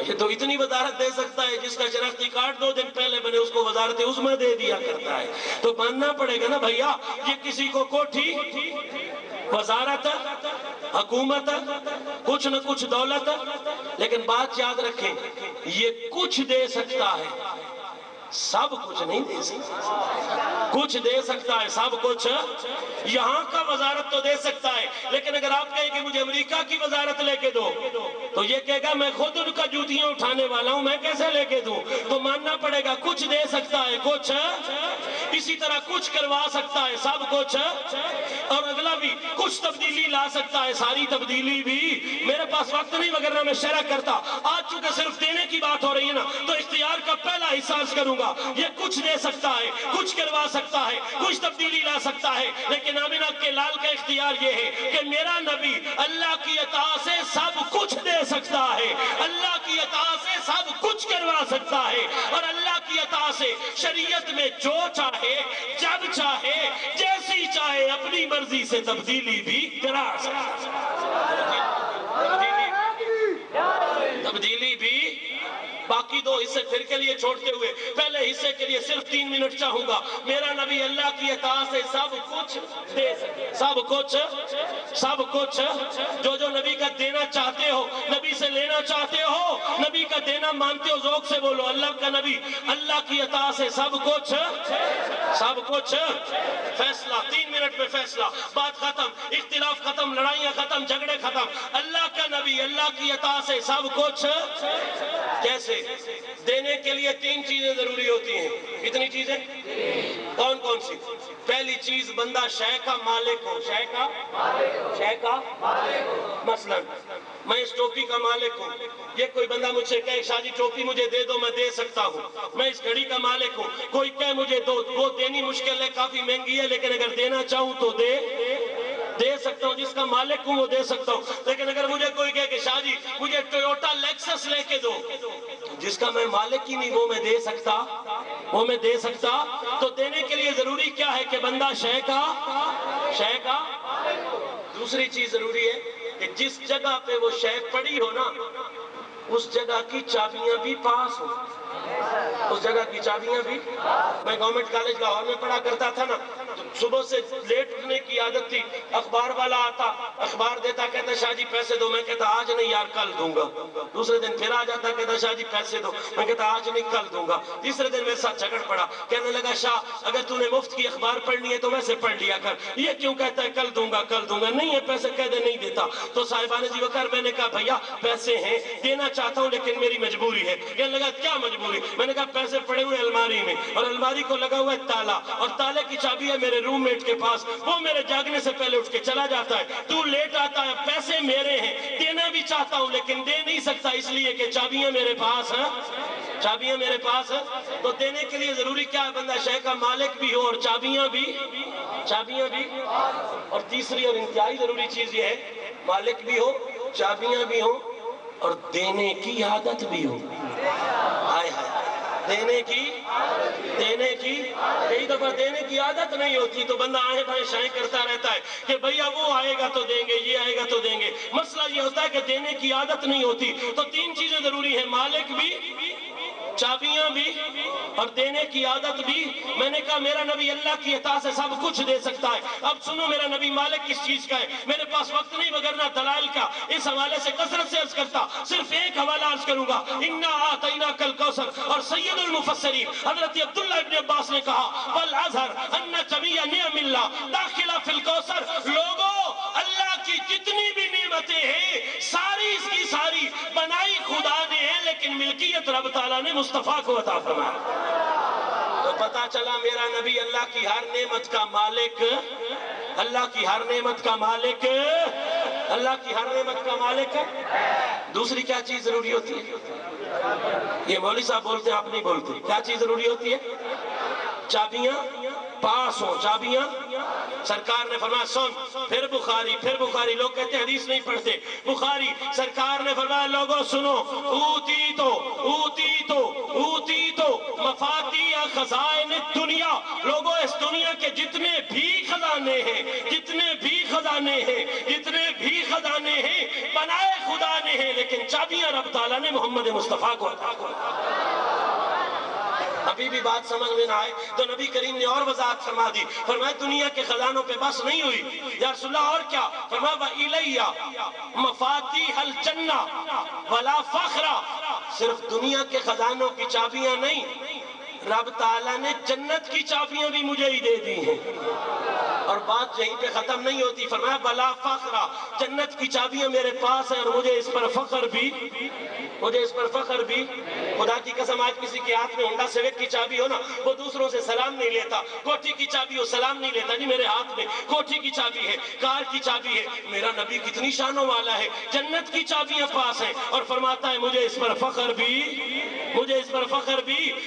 یہ تو اتنی وزارت دے سکتا ہے جس کا شناختی کارڈ 2 دن پہلے بنے اس کو وزارت عظمیٰ دے دیا کرتا ہے. تو ماننا پڑے گا نا بھیا یہ کسی کو کوٹھی، وزارت، حکومت، کچھ نہ کچھ دولت. لیکن بات یاد رکھیں یہ کچھ دے سکتا ہے، سب کچھ نہیں دے سکتا. کچھ دے سکتا ہے، سب کچھ. یہاں کا وزارت تو دے سکتا ہے، لیکن اگر آپ کہیں کہ مجھے امریکہ کی وزارت لے کے دو تو یہ کہے گا میں خود ان کا جوتیاں اٹھانے والا ہوں، میں کیسے لے کے دوں. تو ماننا پڑے گا کچھ دے سکتا ہے، کچھ. اسی طرح کچھ کروا سکتا ہے، سب کچھ. اور اگلا بھی کچھ تبدیلی لا سکتا ہے، ساری تبدیلی بھی. میرے پاس وقت نہیں وگرنہ میں شرح کرتا. آج چونکہ صرف دینے کی بات ہو رہی ہے نا تو اختیار کا پہلا حصہ عرض کروں گا. یہ کچھ دے سکتا ہے، کچھ کروا سکتا ہے، کچھ تبدیلی لا سکتا ہے. لیکن آمینہ کے لال کا اختیار یہ ہے کہ میرا نبی اللہ کی عطا سے سب کچھ دے سکتا ہے، اللہ کی عطا سے سب کچھ کروا سکتا ہے، اور اللہ کی عطا سے شریعت میں جو چاہے، جب چاہے، جیسی چاہے اپنی مرضی سے تبدیلی بھی کرا سکتا ہے. تبدیلی بھی. باقی 2 حصے پھر کے لیے چھوڑتے ہوئے پہلے حصے کے لیے صرف 3 منٹ چاہوں گا. میرا نبی اللہ کی عطا سے سب کچھ دے سکے، سب کچھ. جو نبی کا دینا چاہتے ہو، نبی سے لینا چاہتے ہو، نبی کا دینا مانتے ہو، ذوق سے بولو اللہ کا نبی اللہ کی عطا سے سب کچھ. فیصلہ 3 منٹ میں فیصلہ. بات ختم، اختلاف ختم، لڑائیاں ختم، جھگڑے ختم. اللہ کا نبی اللہ کی عطا سے سب کچھ. کیسے؟ دینے کے لیے 3 چیزیں ضروری ہوتی ہیں. کتنی چیزیں؟ کون کون سی؟ پہلی چیز بندہ شے کا مالک ہو. شے کا مثلا میں اس ٹوپی کا مالک ہوں. یہ کوئی بندہ مجھ سے کہے شاہ جی ٹوپی مجھے دے دو، میں دے سکتا ہوں. میں اس گھڑی کا مالک ہوں. کوئی کہے مجھے دو، وہ دینی مشکل ہے، کافی مہنگی ہے، لیکن اگر دینا چاہوں تو دے سکتا ہوں. جس کا مالک ہوں وہ دے سکتا ہوں. لیکن اگر مجھے کوئی کہے کہ شاہ جی مجھے ٹویوٹا لیکسس لے کے دو، جس کا میں مالک ہی نہیں وہ میں دے سکتا. تو دینے کے لیے ضروری کیا ہے کہ بندہ شے کا. دوسری چیز ضروری ہے کہ جس جگہ پہ وہ شے پڑی ہو نا اس جگہ کی چابیاں بھی پاس ہو. میں گورنمنٹ کالج لاہور میں پڑھا کرتا تھا نا، تو صبح سے لیٹ اٹھنے کی عادت تھی. اخبار والا آتا، اخبار دیتا، کہتا شاہ جی پیسے دو. میں کہتا آج نہیں یار کل دوں گا. دوسرے دن پھر آ جاتا، کہتا شاہ جی پیسے دو. میں کہتا آج نہیں کل دوں گا. تیسرے دن میرے ساتھ جھگڑ پڑا، کہنے لگا شاہ اگر تو نے مفت کی اخبار پڑھنی ہے تو ویسے پڑھ لیا کر، یہ کیوں کہتا ہے کل دوں گا. نہیں ہے پیسے کہہ دے نہیں دیتا. تو صاحبان جی وقار میں نے کہا بھیا پیسے ہیں، دینا چاہتا ہوں لیکن میری مجبوری ہے. کہنے لگا کیا مجبوری؟ میں نے کہا پیسے پڑے ہوئے الماری میں، اور الماری کو لگا ہوا ہے تالا، اور تالے کی چابی ہے میرے روم میٹ کے پاس، وہ میرے جاگنے سے پہلے اٹھ کے چلا جاتا ہے، تو لیٹ آتا ہے، پیسے میرے ہیں، دینا بھی چاہتا ہوں لیکن دے نہیں سکتا اس لیے کہ چابیاں میرے پاس ہیں، چابیاں میرے پاس ہیں۔ تو دینے کے لیے ضروری کیا ہے؟ بندہ شے کا مالک بھی ہو اور چابیاں بھی، اور تیسری اور انتہائی ضروری چیز یہ ہے، مالک بھی ہو، چابیاں بھی ہو اور دینے کی عادت بھی ہو۔ ہائے ہائے، دینے کی کئی دفعہ دینے کی عادت نہیں ہوتی تو بندہ آئیں بائیں شائیں کرتا رہتا ہے کہ بھئیہ وہ آئے گا تو دیں گے، یہ آئے گا تو دیں گے۔ مسئلہ یہ ہوتا ہے کہ دینے کی عادت نہیں ہوتی۔ تو تین چیزیں ضروری ہیں، مالک بھی، چابیاں بھی اور دینے کی عادت بھی۔ میں نے کہا میرا نبی اللہ کی عطا سے سب کچھ دے سکتا ہے۔ اب سنو میرا نبی مالک کس چیز کا ہے؟ میرے پاس وقت نہیں وگرنہ دلائل کا اس حوالے سے کثرت سے عرض کرتا، صرف ایک حوالہ عرض کروں گا، اِنَّا آتَيْنَاكَ الْكَوْثَرَ، اور سید المفسرین حضرت عبداللہ ابن عباس نے کہا وَالْأَزْهَرُ أَنَّ جَمِيعَ نِعَمِ اللَّهِ دَاخِلَةٌ فِي الْكَوْثَرِ، لوگوں اللہ کی جتنی بھی نعمتیں ہیں ساری اس کی ساری بنائی خدا نے ہیں لیکن ملکیت رب تعالیٰ نے مصطفیٰ کو عطا فرمایا۔ تو پتا چلا میرا نبی اللہ کی ہر نعمت کا مالک، اللہ کی ہر نعمت کا مالک، اللہ کی ہر نعمت کا مالک ہے۔ دوسری کیا چیز ضروری ہوتی ہے؟ یہ مولوی صاحب بولتے ہیں، آپ نہیں بولتے۔ کیا چیز ضروری ہوتی ہے؟ چابیاں پاس ہوں، چابیاں۔ سرکار نے فرمایا سن، پھر بخاری، لوگ کہتے ہیں حدیث نہیں پڑھتے، بخاری، سرکار نے فرمایا لوگوں سنو، اوتی تو مفاتیح خزائن الدنیا، لوگوں اس دنیا کے جتنے بھی خزانے ہیں بنائے خدا نے ہیں لیکن چابیاں رب تعالیٰ نے محمد مصطفیٰ کو عطا فرمایا۔ ابھی بھی بات سمجھ میں نہ آئے تو نبی کریم نے اور وضاحت فرما دی، فرمایا دنیا کے خزانوں پہ بس نہیں ہوئی یا رسول اللہ اور کیا؟ فرمایا وَإِلَيَّ مَفَاتِيحَ الْجَنَّةِ وَلَا فَخْرَ، صرف دنیا کے خزانوں کی چابیاں نہیں، رب تعالیٰ نے جنت کی چابیاں بھی مجھے ہی دے دی ہیں۔ اور بات یہیں پہ ختم نہیں ہوتی، فرمایا بلا فخر، جنت کی چابیاں میرے پاس ہیں اور مجھے اس پر فخر بھی۔ خدا کی قسم آج کسی کے ہاتھ میں ہونڈا سیوک کی چابی ہو نا، وہ دوسروں سے سلام نہیں لیتا، کوٹھی کی چابی ہو سلام نہیں لیتا، جی میرے ہاتھ میں کوٹھی کی چابی ہے، کار کی چابی ہے، میرا نبی کتنی شانوں والا ہے، جنت کی چابیاں پاس ہیں اور فرماتا ہے مجھے اس پر فخر بھی۔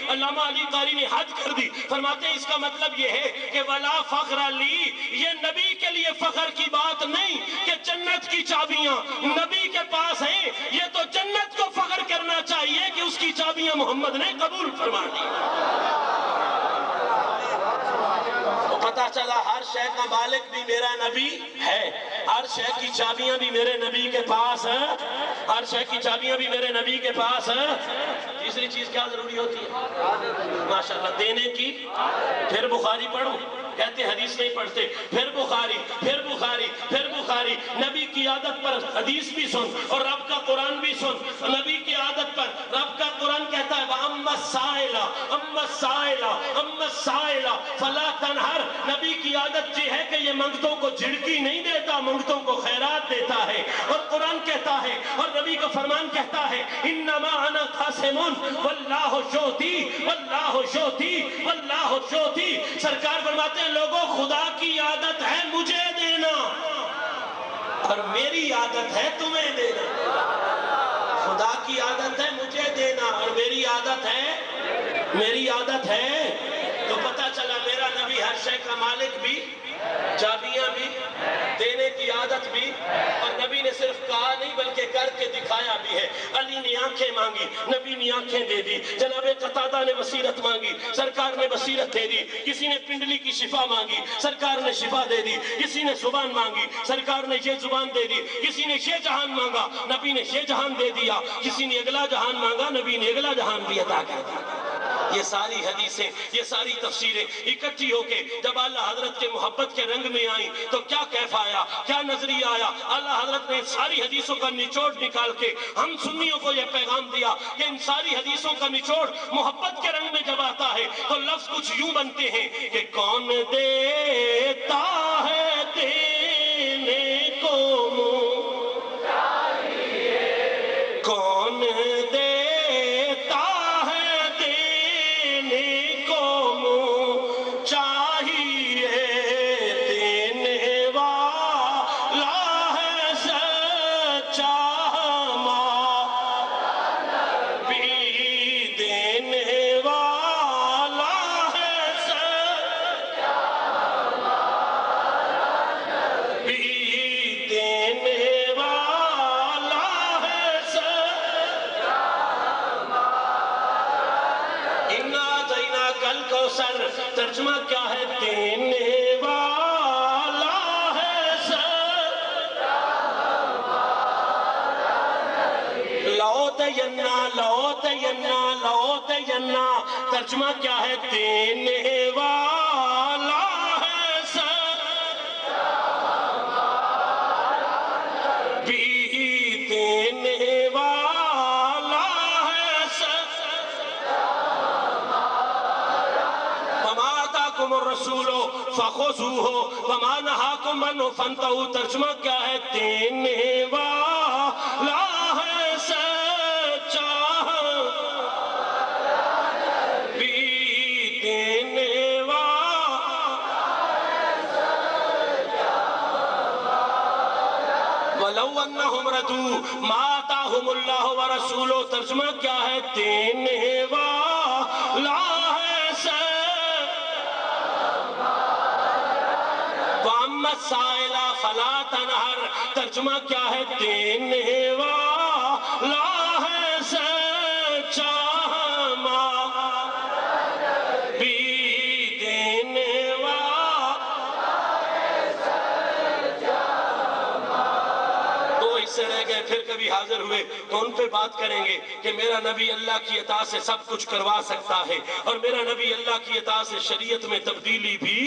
علامہ علی قاری نے حد کر دی، فرماتے ہیں اس کا مطلب یہ ہے کہ ولا فخر لی، یہ نبی کے لیے فخر کی بات نہیں کہ جنت کی چابیاں نبی کے پاس ہیں، یہ تو جنت کو فخر کرنا چاہیے کہ اس کی چابیاں محمد نے قبول فرما دی۔ تو پتا چلا ہر شے کا مالک بھی میرا نبی ہے، ہر شے کی چابیاں بھی میرے نبی کے پاس ہیں، تیسری چیز کیا ضروری ہوتی ہے؟ ماشاءاللہ دینے کی۔ پھر بخاری پڑھوں، کہتے حدیث نہیں پڑھتے، پھر بخاری، نبی کی عادت پر حدیث بھی سن اور رب کا قرآن بھی سن۔ نبی کی عادت پر رب کا قرآن کہتا ہے وَأَمَّا السَّائِلَ فَلَا تَنْهَرْ، نبی کی عادت یہ ہے کہ یہ منگتوں کو جھڑکی نہیں دیتا، منگتوں کو خیرات دیتا ہے۔ اور قرآن کہتا ہے اور نبی کا فرمان کہتا ہے اِنَّمَا أَنَا قَاسِمٌ وَاللَّهُ شُوتِي، سرکار فرماتے ہیں لوگوں خدا کی عادت ہے مجھے دینا اور میری عادت ہے تمہیں دینا۔ خدا کی عادت ہے مجھے دینا اور میری عادت ہے، تو پتا چلا میرا نبی ہر شے کا مالک بھی، چابیاں بھی، دینے کی عادت بھی، اور نبی نے صرف کہا نہیں بلکہ کر کے دکھایا بھی ہے۔ علی نے آنکھیں مانگی، نبی نے آنکھیں دے دی۔ جناب قتادہ نے بصیرت مانگی، سرکار نے بصیرت دے دی۔ کسی نے پنڈلی کی شفا مانگی، سرکار نے شفا دے دی۔ کسی نے زبان مانگی، سرکار نے یہ زبان دے دی۔ کسی نے یہ جہان مانگا، نبی نے یہ جہان دے دیا۔ کسی نے اگلا جہان مانگا، نبی نے اگلا جہان بھی عطا کر دیا۔ یہ ساری حدیثیں، یہ ساری تفسیریں اکٹھی ہو کے جب اللہ حضرت کے محبت کے رنگ میں آئیں تو کیا کیف آیا، کیا نظریہ آیا۔ اللہ حضرت نے ساری حدیثوں کا نچوڑ نکال کے ہم سنیوں کو یہ پیغام دیا کہ ان ساری حدیثوں کا نچوڑ محبت کے رنگ میں جب آتا ہے تو لفظ کچھ یوں بنتے ہیں کہ کون دیتا ہے دینے کو منہ چاہیے، کون دیتا ہے دینے کو منہ چاہیے، کل کوثر، ترجمہ کیا ہے؟ دینے والا ہے سر، لو دینا لو دینا لو دینا، ترجمہ کیا ہے؟ دینے والا ہے سر، بھی دینے والا ہے سر، وما آتاکم الرسول فخذوہ وما نہاکم عنہ فانتہوا، ترجمہ کیا ہے؟ دینے والا ہے سچا، بھی دینے والا، وَلَوْ أَنَّهُمْ رَضُوا مَا آتَاهُمُ اللَّهُ وَرَسُولُهُ، ترجمہ کیا ہے؟ دینے والا ہے سر، وَأَمَّا السَّائِلَ فَلَا تَنْهَرْ، ترجمہ کیا ہے؟ دینے والا ہے سچا، بھی دینے والا، دو حصے رہ گئے، پھر کبھی حاضر ہوئے تو ان پہ بات کریں گے کہ میرا نبی اللہ کی اطاعت سے سب کچھ کروا سکتا ہے، اور میرا نبی اللہ کی اطاعت سے شریعت میں تبدیلی بھی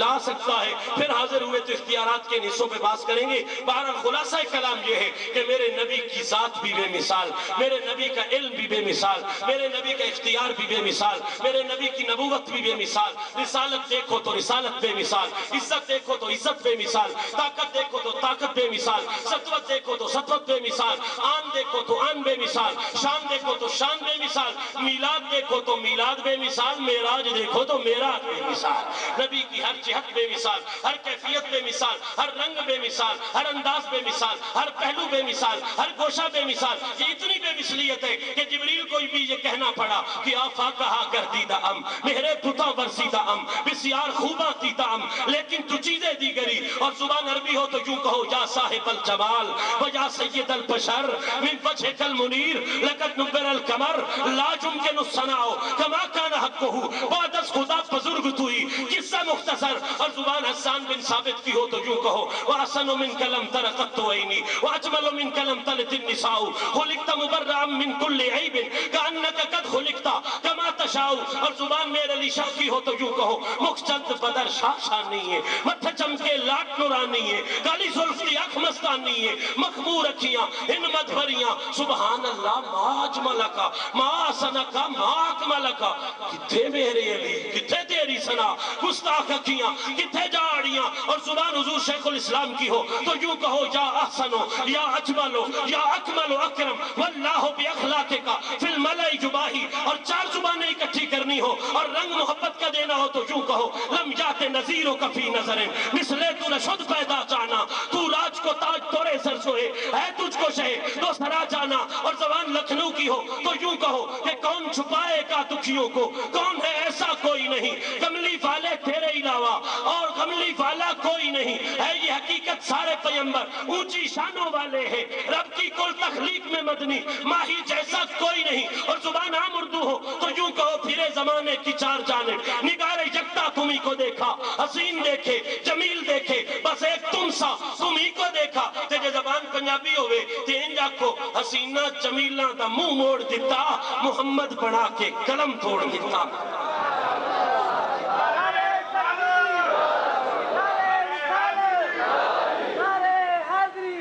لا سکتا ہے۔ پھر حاضر ہوئے تو اختیارات کے حصوں پہ بات کریں گے۔ بہرحال خلاصہ کلام یہ ہے کہ میرے نبی کی ذات بھی بے مثال، میرے نبی کا علم بھی بے مثال، میرے نبی کا اختیار بھی بے مثال، میرے نبی کی نبوت بھی بے مثال، رسالت دیکھو تو رسالت بے مثال، عزت دیکھو تو عزت بے مثال، طاقت دیکھو تو طاقت بے مثال، سطوت دیکھو تو سطوت بے مثال، آن دیکھو تو آن بے مثال، شان دیکھو تو شان بے مثال، میلاد دیکھو تو میلاد بے مثال، معراج دیکھو تو معراج بے مثال۔ نبی کی ہر جہت بے مثال، ہر کیفیت بے مثال، ہر رنگ بے مثال، ہر انداز بے مثال، ہر پہلو بے مثال، ہر گوشہ بے مثال۔ یہ اتنی بے مثلیت ہے کہ جبریل کو بھی یہ کہنا پڑا کہ آفا کہا گردیدہ ام، مہرے پتا ورسیدہ ام، بسیار خوبہ تیتا ام، لیکن تو چیزیں دیگری، اور زبان عربی ہو تو یوں کہو یا صاحب الجمال و یا سید البشر من وجهک المنیر لقد نبر القمر لا يمكن الصناع کما کان حقہ، بعد از خدا بزرگ توئی، قصہ مختصر، اور زبان حسان بن ثابت کی ہو تو یوں کہو وَأَحْسَنُ مِنْكَ لَمْ تَرَ قَطُّ عَيْنِي وَأَجْمَلُ مِنْكَ لَمْ تَلِدِ النِّسَاءُ خُلِقْتَ مُبَرَّأً مِنْ كُلِّ عَيْبٍ كَأَنَّكَ قَدْ خُلِقْتَ كَمَا تَشَاءُ، اور زبان میرے علی شاہ کی ہو تو یوں کہو مکھ چند بدر شاشانی ہے، متھے چمکے لاٹ نورانی ہے، کالی زلف کی آنکھ مستانی ہے، مخمور اکھیاں ان مدبریاں، سبحان اللہ ما اجملکا ما احسنکا ما اکملکا، کتھے میرے علی کتھے تیری ثنا، گستاخ اکھیاں کتھے جاڑیاں، اور زبان حضور شیخ الاسلام کی ہو تو یوں کہو یا احسنو یا اجملو یا اکملو اکرم واللہ باخلاقکا فی الملأ جباہی، اور چار زبانیں اکٹھی کرنی ہو اور رنگ محبت کا دینا ہو تو یوں کہو لم یات نظیرک فی نظر مثلے تو نشد پیدا جانا، تو راج کو تاج تورے سر سوئے ہے تجھ کو شہ تو سرا جانا، اور زبان لکھنؤ کی ہو تو یوں کہو کہ کون چھپائے گا دکھیوں کو، کون ہے ایسا کوئی نہیں، کملی والے تیرے علاوہ اور کملی والا کوئی نہیں ہے، یہ حقیقت سارے پیمبر اونچی شانوں والے ہیں، رب کی کل تخلیق میں مدنی ماہی جیسا کوئی نہیں، اور زبان عام اردو ہو تو یوں کہو پھرے زمانے کی چار جانب نگار یکتا تمہیں کو دیکھا، حسین دیکھے جمیل دیکھے بس ایک تم سا تمہیں کو دیکھا، تیجے زبان پنجابی ہوئے تین جاکو حسینہ جمیلہ دا منہ موڑ دیتا، محمد بڑھا کے قلم توڑ دیتا۔